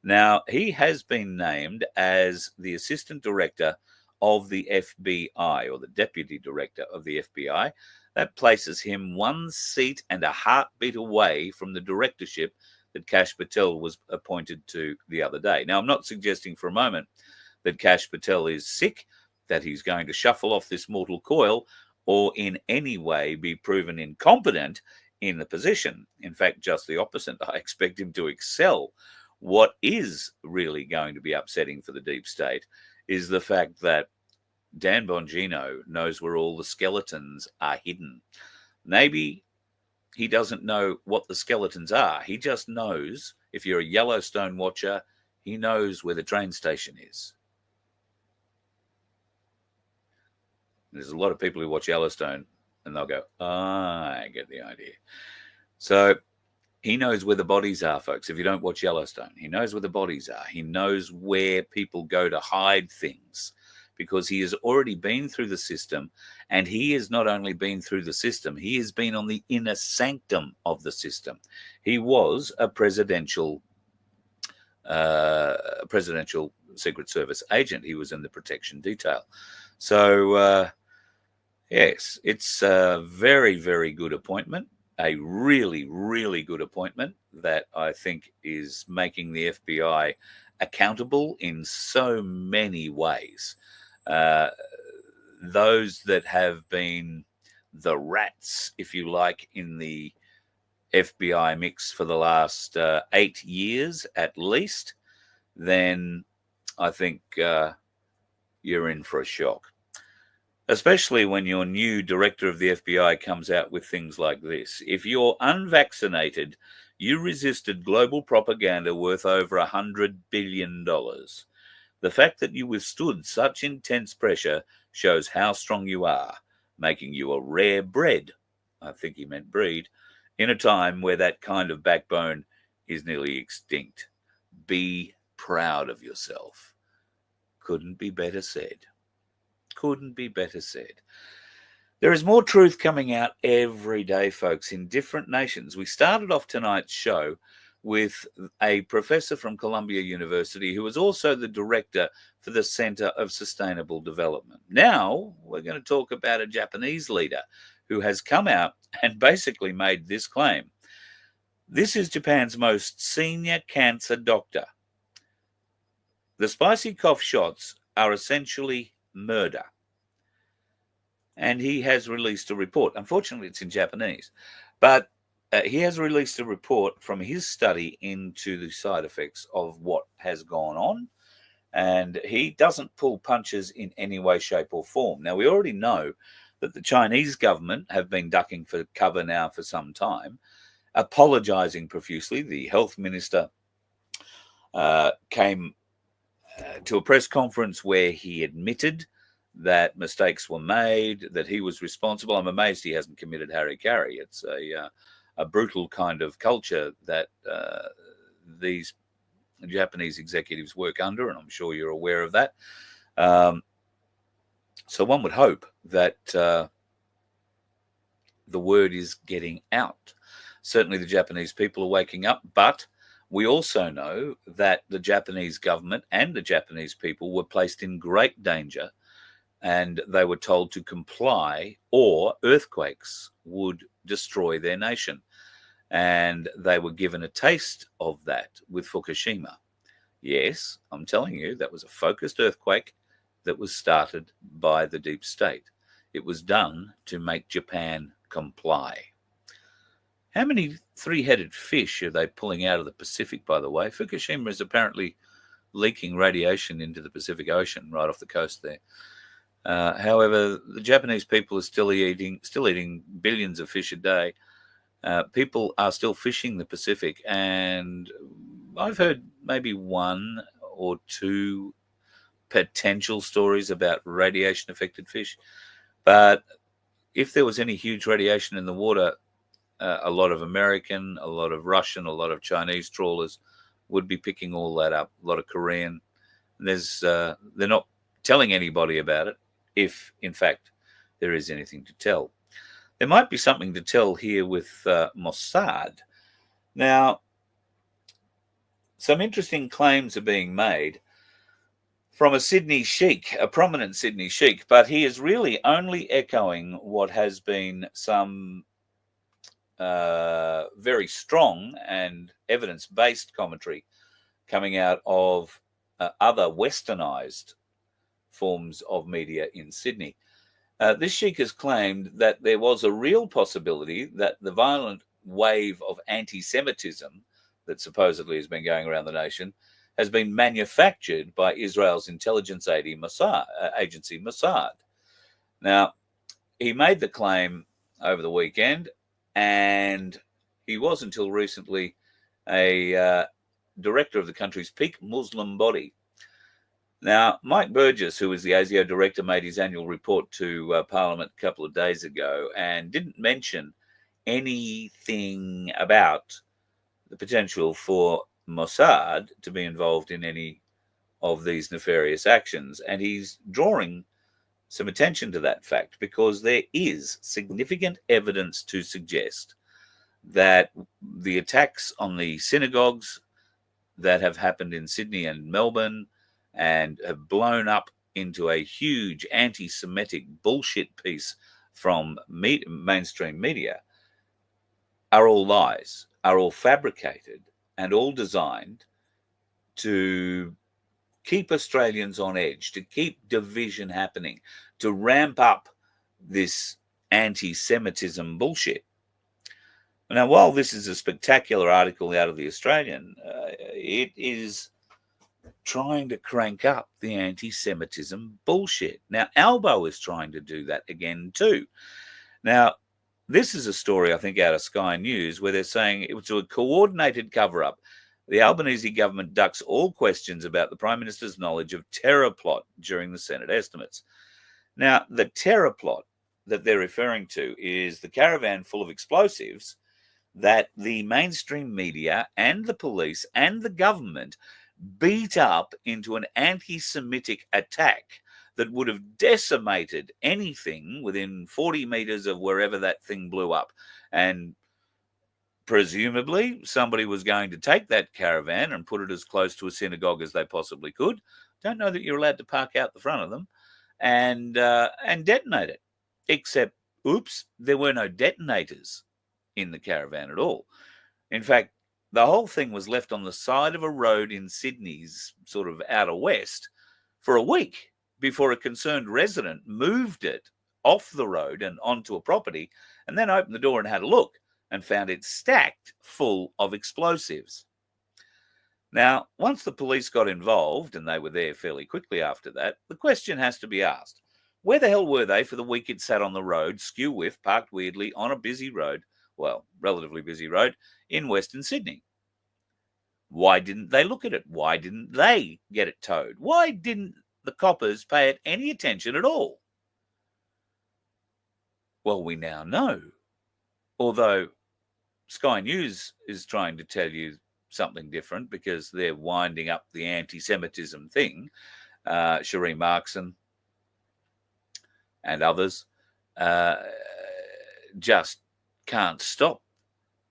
Now, he has been named as the assistant director of the FBI, or the deputy director of the FBI. That places him one seat and a heartbeat away from the directorship that Kash Patel was appointed to the other day. Now, I'm not suggesting for a moment that Kash Patel is sick, that he's going to shuffle off this mortal coil, or in any way be proven incompetent in the position. In fact, just the opposite. I expect him to excel. What is really going to be upsetting for the deep state is the fact that Dan Bongino knows where all the skeletons are hidden. Maybe he doesn't know what the skeletons are. He just knows, if you're a Yellowstone watcher, he knows where the train station is. There's a lot of people who watch Yellowstone and they'll go, I get the idea. So he knows where the bodies are, folks. If you don't watch Yellowstone, he knows where the bodies are. He knows where people go to hide things, because he has already been through the system, and he has not only been through the system, he has been on the inner sanctum of the system. He was a presidential Secret Service agent. He was in the protection detail. So, yes, it's a very, very good appointment. A really, really good appointment that I think is making the FBI accountable in so many ways. Those that have been the rats, if you like, in the FBI mix for the last 8 years at least, then I think you're in for a shock. Especially when your new director of the FBI comes out with things like this. If you're unvaccinated, you resisted global propaganda worth over $100 billion. The fact that you withstood such intense pressure shows how strong you are, making you a rare breed, I think he meant breed, in a time where that kind of backbone is nearly extinct. Be proud of yourself. Couldn't be better said. Couldn't be better said. There is more truth coming out every day, folks, in different nations. We started off tonight's show with a professor from Columbia University who was also the director for the Center of Sustainable Development. Now we're going to talk about a Japanese leader who has come out and basically made this claim. This is Japan's most senior cancer doctor. The spicy cough shots are essentially murder. And he has released a report. Unfortunately, it's in Japanese. But he has released a report from his study into the side effects of what has gone on. And he doesn't pull punches in any way, shape, or form. Now, we already know that the Chinese government have been ducking for cover now for some time, apologizing profusely. The health minister came to a press conference where he admitted that mistakes were made, that he was responsible. I'm amazed he hasn't committed harikari. It's a brutal kind of culture that these Japanese executives work under, and I'm sure you're aware of that. So one would hope that the word is getting out. Certainly the Japanese people are waking up, but we also know that the Japanese government and the Japanese people were placed in great danger, and they were told to comply or earthquakes would destroy their nation. And they were given a taste of that with Fukushima. Yes, I'm telling you, that was a focused earthquake that was started by the deep state. It was done to make Japan comply. How many three-headed fish are they pulling out of the Pacific, by the way? Fukushima is apparently leaking radiation into the Pacific Ocean right off the coast there. However, the Japanese people are still eating billions of fish a day. People are still fishing the Pacific, and I've heard maybe one or two potential stories about radiation-affected fish. But if there was any huge radiation in the water, a lot of American, a lot of Russian, a lot of Chinese trawlers would be picking all that up, a lot of Korean. They're not telling anybody about it, if, in fact, there is anything to tell. There might be something to tell here with Mossad. Now, some interesting claims are being made from a Sydney sheikh, a prominent Sydney sheikh, but he is really only echoing what has been some very strong and evidence-based commentary coming out of other westernized forms of media in Sydney. This sheikh has claimed that there was a real possibility that the violent wave of anti-Semitism that supposedly has been going around the nation has been manufactured by Israel's intelligence agency Mossad. Now, he made the claim over the weekend, and he was until recently a director of the country's peak Muslim body. Now, Mike Burgess, who was the ASIO director, made his annual report to Parliament a couple of days ago and didn't mention anything about the potential for Mossad to be involved in any of these nefarious actions. And he's drawing some attention to that fact because there is significant evidence to suggest that the attacks on the synagogues that have happened in Sydney and Melbourne and have blown up into a huge anti-Semitic bullshit piece from mainstream media are all lies, are all fabricated, and all designed to keep Australians on edge, to keep division happening, to ramp up this anti-Semitism bullshit. Now, while this is a spectacular article out of the Australian, it is trying to crank up the anti-Semitism bullshit. Now, Albo is trying to do that again too. Now, this is a story, I think, out of Sky News, where they're saying it was a coordinated cover-up. The Albanese government ducks all questions about the Prime Minister's knowledge of terror plot during the Senate estimates. Now, the terror plot that they're referring to is the caravan full of explosives that the mainstream media and the police and the government beat up into an anti-Semitic attack that would have decimated anything within 40 meters of wherever that thing blew up and Presumably, somebody was going to take that caravan and put it as close to a synagogue as they possibly could. Don't know that you're allowed to park out the front of them and detonate it. Except, oops, there were no detonators in the caravan at all. In fact, the whole thing was left on the side of a road in Sydney's sort of outer west for a week before a concerned resident moved it off the road and onto a property and then opened the door and had a look and found it stacked full of explosives. Now, once the police got involved, and they were there fairly quickly after that, the question has to be asked, where the hell were they for the week it sat on the road, skew-whiff, parked weirdly on a busy road, well, relatively busy road, in Western Sydney? Why didn't they look at it? Why didn't they get it towed? Why didn't the coppers pay it any attention at all? Well, we now know. Although Sky News is trying to tell you something different because they're winding up the anti-Semitism thing. Cherie Markson and others just can't stop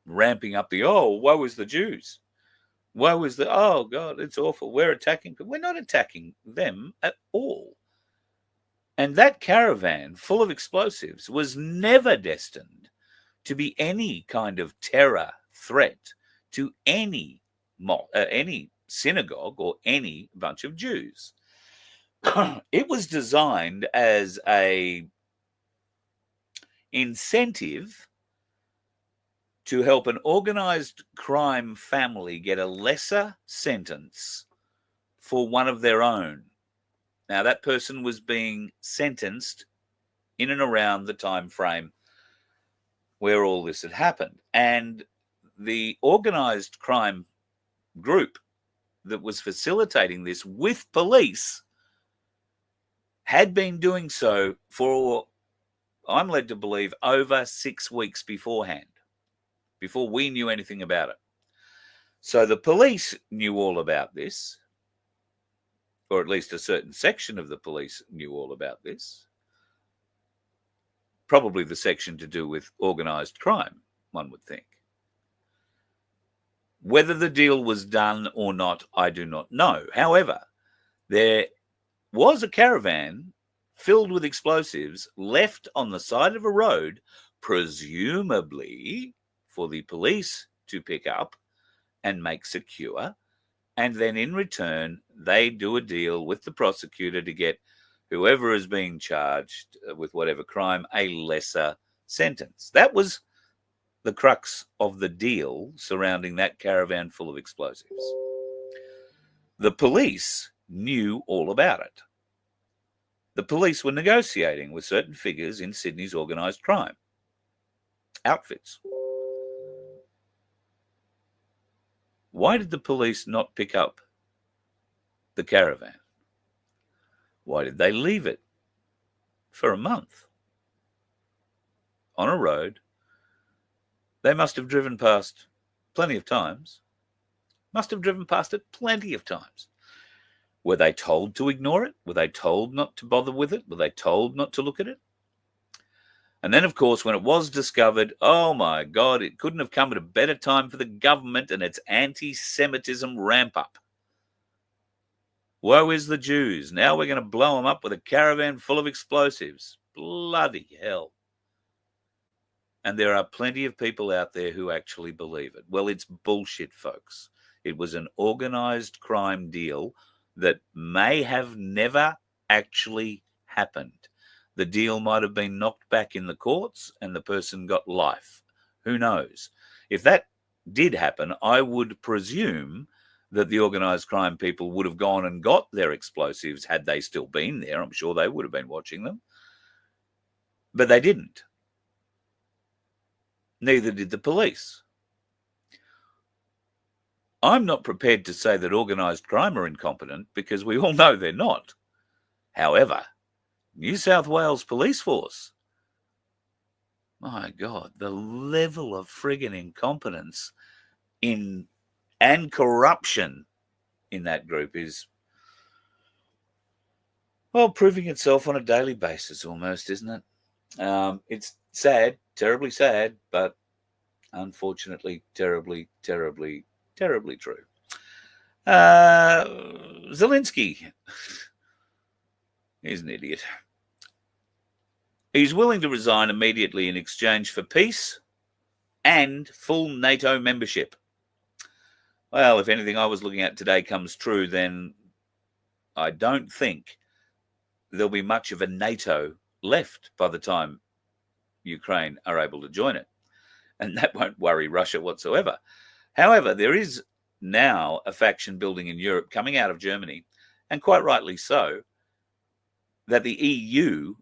ramping up the, oh, woe is the Jews. Woe is the, oh, God, it's awful. We're attacking people. We're not attacking them at all. And that caravan full of explosives was never destined to be any kind of terror threat to any synagogue or any bunch of Jews. It was designed as a incentive to help an organized crime family get a lesser sentence for one of their own. Now, that person was being sentenced in and around the time frame where all this had happened. And the organized crime group that was facilitating this with police had been doing so for, I'm led to believe, over 6 weeks beforehand, before we knew anything about it. So the police knew all about this, or at least a certain section of the police knew all about this. Probably the section to do with organised crime, one would think. Whether the deal was done or not, I do not know. However, there was a caravan filled with explosives left on the side of a road, presumably for the police to pick up and make secure, and then in return, they do a deal with the prosecutor to get whoever is being charged with whatever crime a lesser sentence. That was the crux of the deal surrounding that caravan full of explosives. The police knew all about it. The police were negotiating with certain figures in Sydney's organised crime outfits. Why did the police not pick up the caravan? Why did they leave it for a month on a road they must have driven past plenty of times? Must have driven past it plenty of times. Were they told to ignore it? Were they told not to bother with it? Were they told not to look at it? And then, of course, when it was discovered, oh my God, it couldn't have come at a better time for the government and its anti-Semitism ramp up. Woe is the Jews. Now we're going to blow them up with a caravan full of explosives. Bloody hell. And there are plenty of people out there who actually believe it. Well, it's bullshit, folks. It was an organized crime deal that may have never actually happened. The deal might have been knocked back in the courts and the person got life. Who knows? If that did happen, I would presume that the organised crime people would have gone and got their explosives had they still been there. I'm sure they would have been watching them. But they didn't. Neither did the police. I'm not prepared to say that organised crime are incompetent because we all know they're not. However, New South Wales Police Force, my God, the level of friggin' incompetence and corruption in that group is, well, proving itself on a daily basis almost, isn't it? It's sad, terribly sad, but Unfortunately, terribly, terribly, terribly true. Zelensky, he's an idiot. He's willing to resign immediately in exchange for peace and full NATO membership. Well, if anything I was looking at today comes true, then I don't think there'll be much of a NATO left by the time Ukraine are able to join it. And that won't worry Russia whatsoever. However, there is now a faction building in Europe coming out of Germany, and quite rightly so, that the EU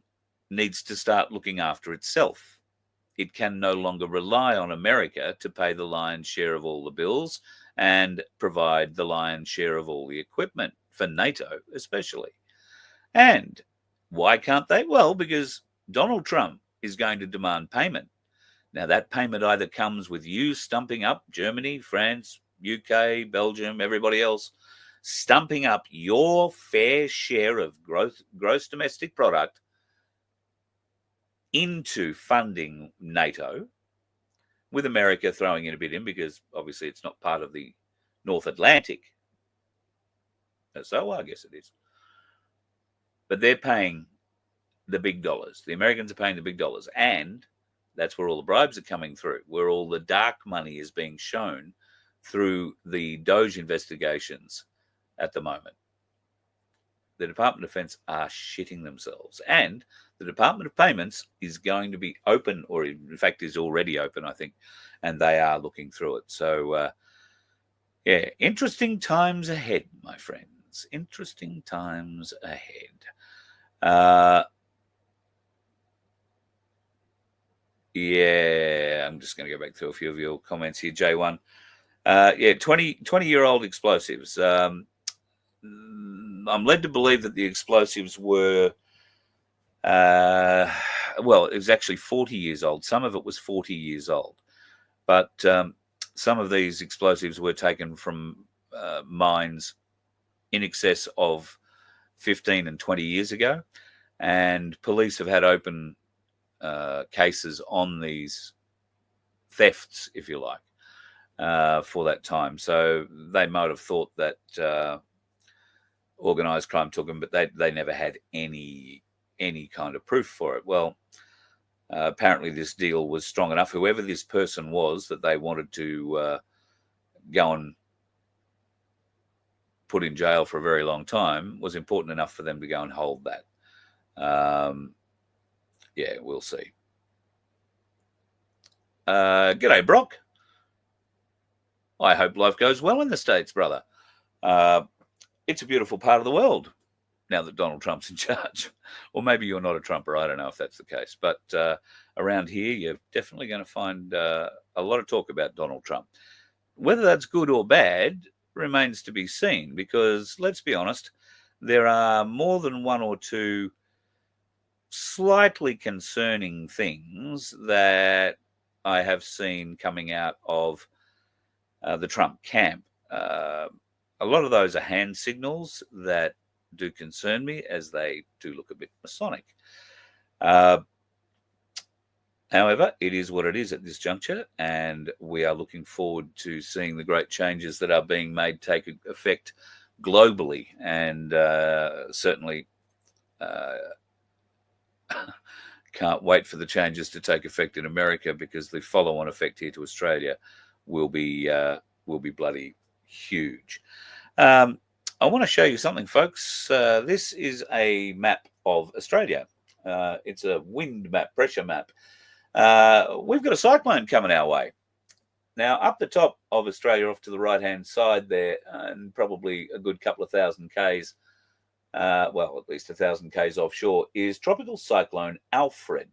needs to start looking after itself. It can no longer rely on America to pay the lion's share of all the bills and provide the lion's share of all the equipment, for NATO especially. And why can't they? Well, because Donald Trump is going to demand payment. Now, that payment either comes with you stumping up Germany, France, UK, Belgium, everybody else, stumping up your fair share of gross domestic product into funding NATO, with America throwing in a bit in, because obviously it's not part of the North Atlantic. So I guess it is. But they're paying the big dollars. The Americans are paying the big dollars. And that's where all the bribes are coming through, where all the dark money is being shown through the Doge investigations at the moment. The Department of Defense are shitting themselves. And the Department of Payments is going to be open, or in fact is already open, I think, and they are looking through it. So, yeah, interesting times ahead, my friends. Interesting times ahead. Yeah, I'm just going to go back through a few of your comments here, J1. Yeah, 20-year-old explosives. I'm led to believe that the explosives were, well, it was actually 40 years old. Some of it was 40 years old. But some of these explosives were taken from mines in excess of 15 and 20 years ago. And police have had open cases on these thefts, if you like, for that time. So they might have thought that organised crime took them, but they never had any kind of proof for it. Well, apparently this deal was strong enough. Whoever this person was that they wanted to go and put in jail for a very long time was important enough for them to go and hold that. Yeah, we'll see. G'day, Brock. I hope life goes well in the States, brother. It's a beautiful part of the world now that Donald Trump's in charge. Or maybe you're not a Trumper. I don't know if that's the case. But around here, you're definitely going to find a lot of talk about Donald Trump. Whether that's good or bad remains to be seen, because let's be honest, there are more than one or two slightly concerning things that I have seen coming out of the Trump camp. A lot of those are hand signals that do concern me, as they do look a bit Masonic. However, it is what it is at this juncture, and we are looking forward to seeing the great changes that are being made take effect globally, and certainly can't wait for the changes to take effect in America, because the follow-on effect here to Australia will be bloody huge. I want to show you something, folks. This is a map of Australia. It's a wind map, pressure map. We've got a cyclone coming our way. Now, up the top of Australia, off to the right-hand side there, and probably a good couple of thousand Ks, well, at least 1,000 Ks offshore, is Tropical Cyclone Alfred.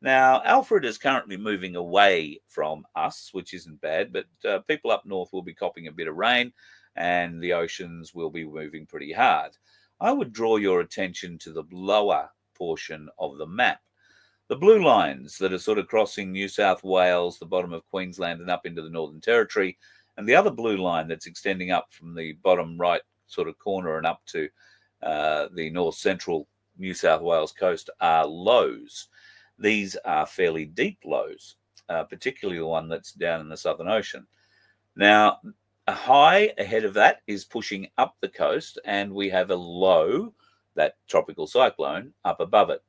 Now, Alfred is currently moving away from us, which isn't bad, but people up north will be copping a bit of rain, and the oceans will be moving pretty hard. I would draw your attention to the lower portion of the map. The blue lines that are sort of crossing New South Wales, the bottom of Queensland, and up into the Northern Territory, and the other blue line that's extending up from the bottom right sort of corner and up to the north central New South Wales coast are lows. These are fairly deep lows. particularly the one that's down in the Southern Ocean. Now, a high ahead of that is pushing up the coast, and we have a low, that tropical cyclone, up above it.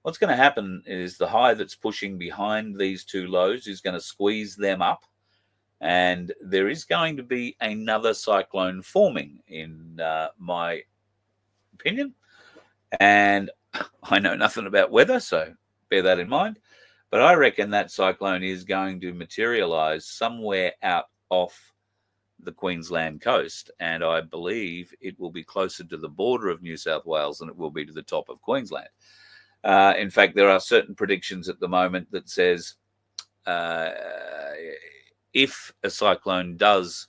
What's going to happen is the high that's pushing behind these two lows is going to squeeze them up, and there is going to be another cyclone forming, in my opinion. And I know nothing about weather, so bear that in mind. But I reckon that cyclone is going to materialize somewhere out off the Queensland coast, and I believe it will be closer to the border of New South Wales than it will be to the top of Queensland. In fact, there are certain predictions at the moment that says if a cyclone does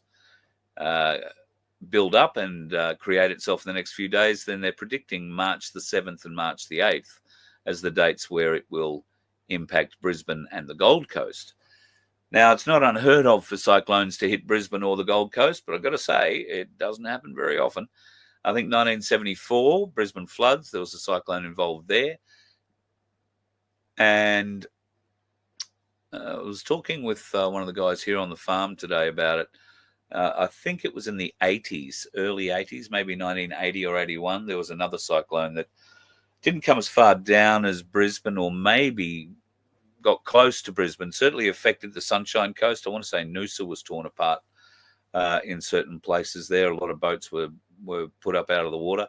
build up and create itself in the next few days, then they're predicting March the 7th and March the 8th as the dates where it will impact Brisbane and the Gold Coast. Now, it's not unheard of for cyclones to hit Brisbane or the Gold Coast, but I've got to say, it doesn't happen very often. I think 1974, Brisbane floods, there was a cyclone involved there. And I was talking with one of the guys here on the farm today about it. I think it was in the 80s, early 80s, maybe 1980 or 81. There was another cyclone that didn't come as far down as Brisbane, or maybe got close to Brisbane, certainly affected the Sunshine Coast. I want to say Noosa was torn apart in certain places there. A lot of boats were put up out of the water.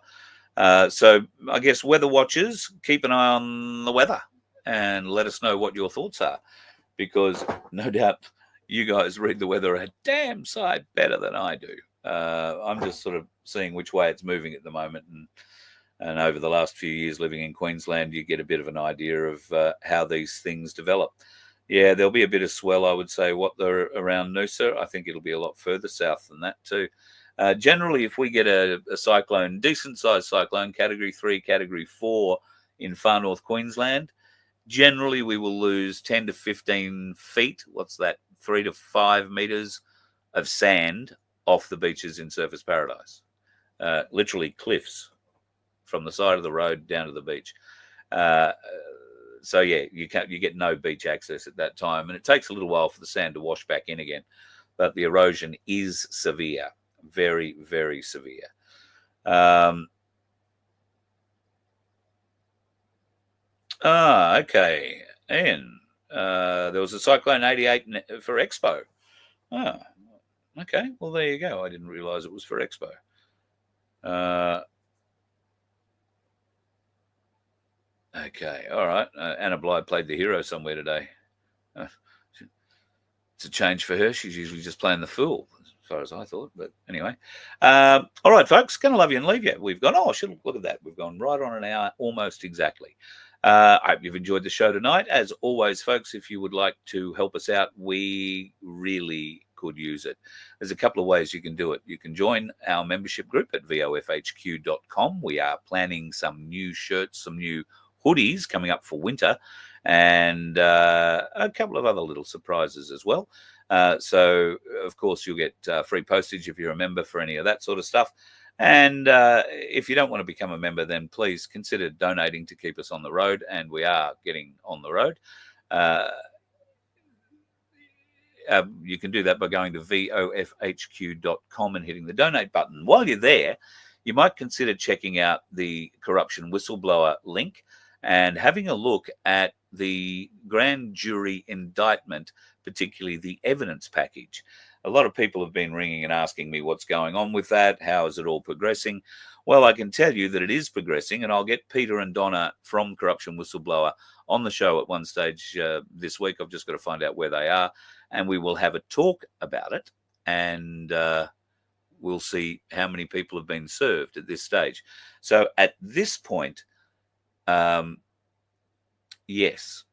So I guess weather watchers, keep an eye on the weather and let us know what your thoughts are, because no doubt you guys read the weather a damn sight better than I do. I'm just sort of seeing which way it's moving at the moment, and over the last few years living in Queensland, you get a bit of an idea of how these things develop. Yeah, there'll be a bit of swell, I would say, what they're around Noosa. I think it'll be a lot further south than that too. Generally, if we get a cyclone, decent-sized cyclone, Category 3, Category 4 in far north Queensland, generally we will lose 10 to 15 feet, what's that, 3 to 5 metres of sand off the beaches in Surfers Paradise. Literally cliffs from the side of the road down to the beach. So yeah, you get no beach access at that time, and it takes a little while for the sand to wash back in again. But the erosion is severe, very, very severe. Okay, Ian. There was a Cyclone 88 for Expo. Oh, okay. Well, there you go. I didn't realise it was for Expo. Okay, all right. Anna Bligh played the hero somewhere today. It's a change for her. She's usually just playing the fool, as far as I thought. But anyway. All right, folks. Gonna love you and leave you. We've gone, look at that. We've gone right on an hour, almost exactly. I hope you've enjoyed the show tonight. As always, folks, if you would like to help us out, we really could use it. There's a couple of ways you can do it. You can join our membership group at vofhq.com. We are planning some new shirts, some new hoodies coming up for winter, and a couple of other little surprises as well. So, of course, you'll get free postage if you're a member for any of that sort of stuff. And if you don't want to become a member, then please consider donating to keep us on the road, and we are getting on the road. You can do that by going to vofhq.com and hitting the donate button. While you're there, you might consider checking out the corruption whistleblower link and having a look at the grand jury indictment, particularly the evidence package. A lot of people have been ringing and asking me what's going on with that. How is it all progressing? Well, I can tell you that it is progressing, and I'll get Peter and Donna from Corruption Whistleblower on the show at one stage this week. I've just got to find out where they are, and we will have a talk about it, and we'll see how many people have been served at this stage. So at this point, yes,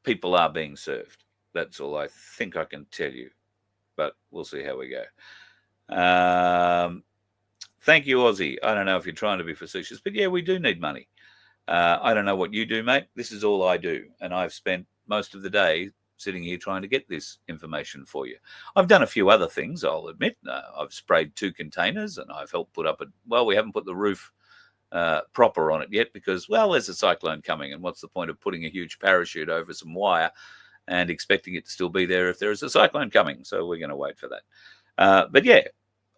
people are being served. That's all I think I can tell you, but we'll see how we go. Thank you, Aussie. I don't know if you're trying to be facetious, but yeah, we do need money. I don't know what you do, mate. This is all I do, and I've spent most of the day sitting here trying to get this information for you. I've done a few other things, I'll admit. I've sprayed 2 containers, and I've helped put up we haven't put the roof proper on it yet because, well, there's a cyclone coming, and what's the point of putting a huge parachute over some wire and expecting it to still be there if there is a cyclone coming? So we're going to wait for that. But yeah,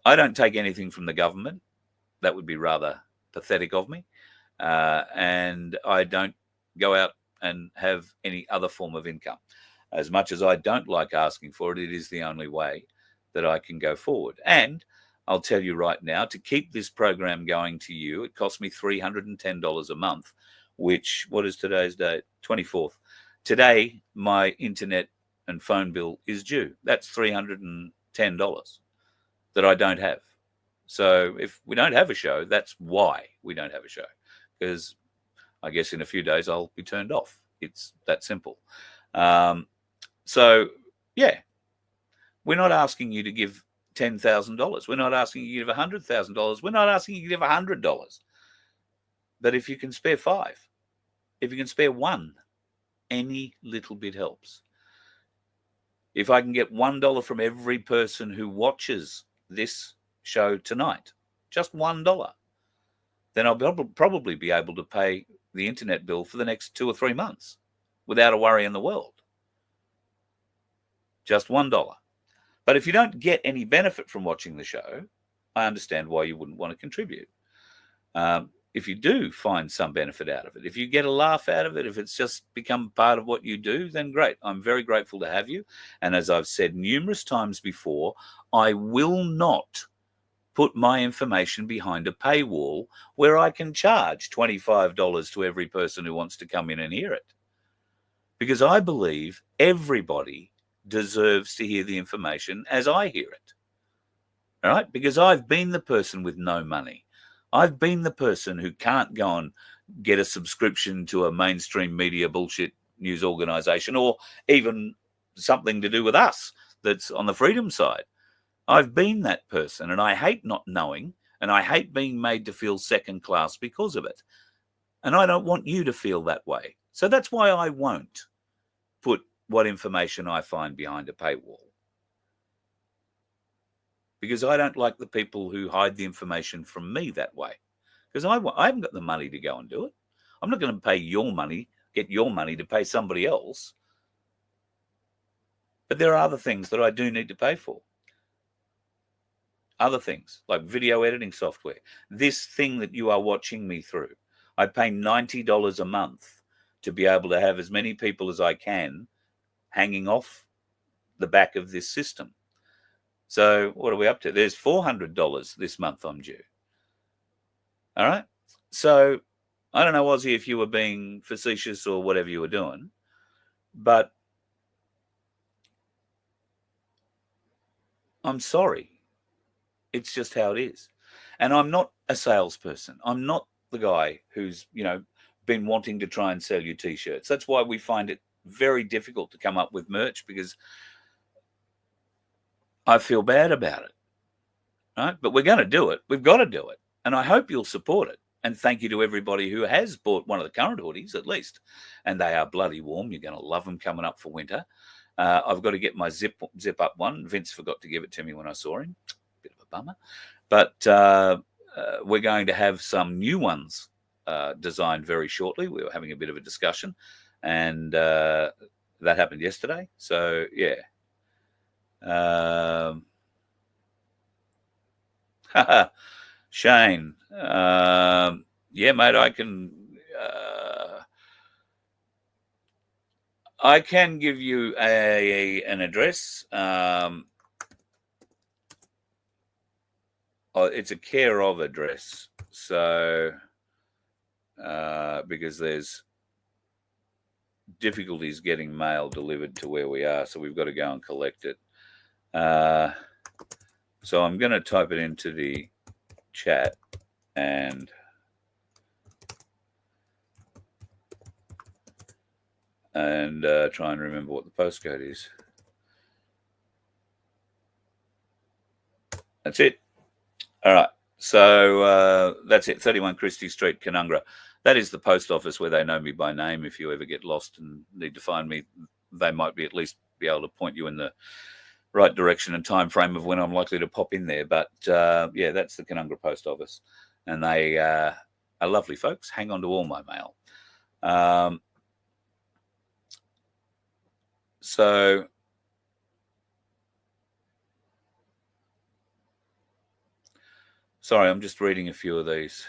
I don't take anything from the government. That would be rather pathetic of me. And I don't go out and have any other form of income. As much as I don't like asking for it, it is the only way that I can go forward. And I'll tell you right now, to keep this program going to you, it cost me $310 a month, which, what is today's date? 24th. Today, my internet and phone bill is due. That's $310 that I don't have. So if we don't have a show, that's why we don't have a show. Because I guess in a few days I'll be turned off. It's that simple. So, yeah, we're not asking you to give $10,000. We're not asking you to give $100,000. We're not asking you to give $100. But if you can spare $5, if you can spare $1, any little bit helps. If I can get $1 from every person who watches this show tonight, just $1, then I'll probably be able to pay the internet bill for the next 2 or 3 months without a worry in the world. Just $1. But if you don't get any benefit from watching the show, I understand why you wouldn't want to contribute. If you do find some benefit out of it, if you get a laugh out of it, if it's just become part of what you do, then great. I'm very grateful to have you. And as I've said numerous times before, I will not put my information behind a paywall where I can charge $25 to every person who wants to come in and hear it. Because I believe everybody deserves to hear the information as I hear it. All right? Because I've been the person with no money. I've been the person who can't go and get a subscription to a mainstream media bullshit news organization or even something to do with us that's on the freedom side. I've been that person, and I hate not knowing, and I hate being made to feel second class because of it. And I don't want you to feel that way. So that's why I won't put what information I find behind a paywall. Because I don't like the people who hide the information from me that way. Because I haven't got the money to go and do it. I'm not going to pay your money, get your money to pay somebody else. But there are other things that I do need to pay for. Other things, like video editing software. This thing that you are watching me through, I pay $90 a month to be able to have as many people as I can hanging off the back of this system. So what are we up to? There's $400 this month I'm due. All right. So I don't know, Ozzy, if you were being facetious or whatever you were doing, but I'm sorry. It's just how it is. And I'm not a salesperson. I'm not the guy who's, been wanting to try and sell you T-shirts. That's why we find it very difficult to come up with merch, because I feel bad about it. Right? But we're going to do it. We've got to do it. And I hope you'll support it. And thank you to everybody who has bought one of the current hoodies, at least. And they are bloody warm. You're going to love them coming up for winter. I've got to get my zip up one. Vince forgot to give it to me when I saw him. Bit of a bummer. But we're going to have some new ones designed very shortly. We were having a bit of a discussion. And that happened yesterday. So, yeah. Shane. Yeah, mate, I can give you an address. It's a care of address. So, because there's difficulties getting mail delivered to where we are, so we've got to go and collect it. So I'm going to type it into the chat and try and remember what the postcode is. That's it. All right. So that's it. 31 Christie Street, Canungra. That is the post office where they know me by name. If you ever get lost and need to find me, they might be at least be able to point you in the right direction and time frame of when I'm likely to pop in there. But yeah, that's the Canungra post office, and they are lovely folks. Hang on to all my mail. So sorry, I'm just reading a few of these.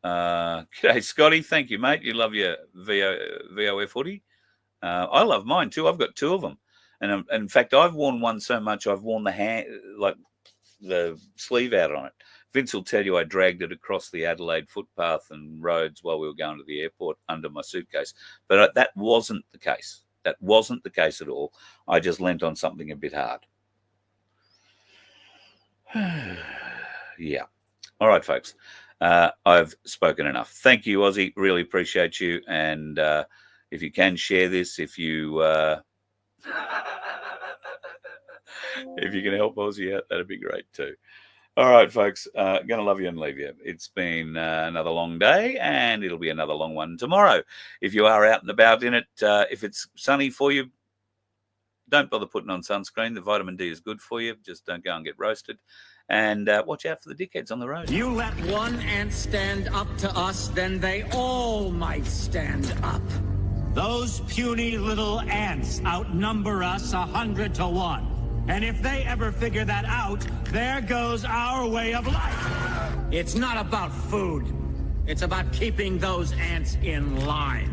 G'day, Scotty. Thank you, mate. You love your VOF hoodie. I love mine too. I've got 2 of them, and in fact, I've worn one so much I've worn the sleeve out on it. Vince will tell you I dragged it across the Adelaide footpath and roads while we were going to the airport under my suitcase. But that wasn't the case. That wasn't the case at all. I just leant on something a bit hard. Yeah. All right, folks. I've spoken enough. Thank you, Ozzy. Really appreciate you. And if you can share this, if you if you can help Ozzy out, that'd be great too. All right, folks. Gonna love you and leave you. It's been another long day, and it'll be another long one tomorrow. If you are out and about in it, if it's sunny for you, don't bother putting on sunscreen. The vitamin D is good for you. Just don't go and get roasted. And watch out for the dickheads on the road. You let one ant stand up to us, then they all might stand up. Those puny little ants outnumber us 100 to 1. And if they ever figure that out, there goes our way of life. It's not about food. It's about keeping those ants in line.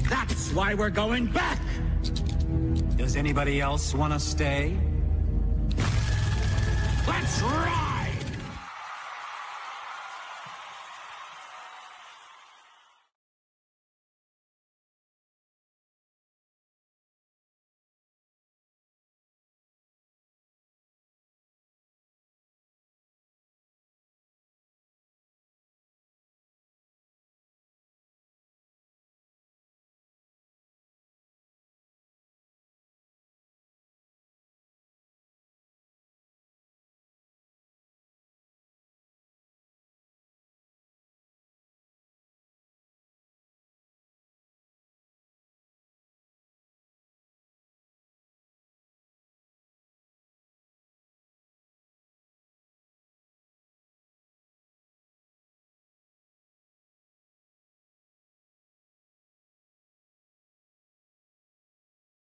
That's why we're going back. Does anybody else want to stay? Let's rock!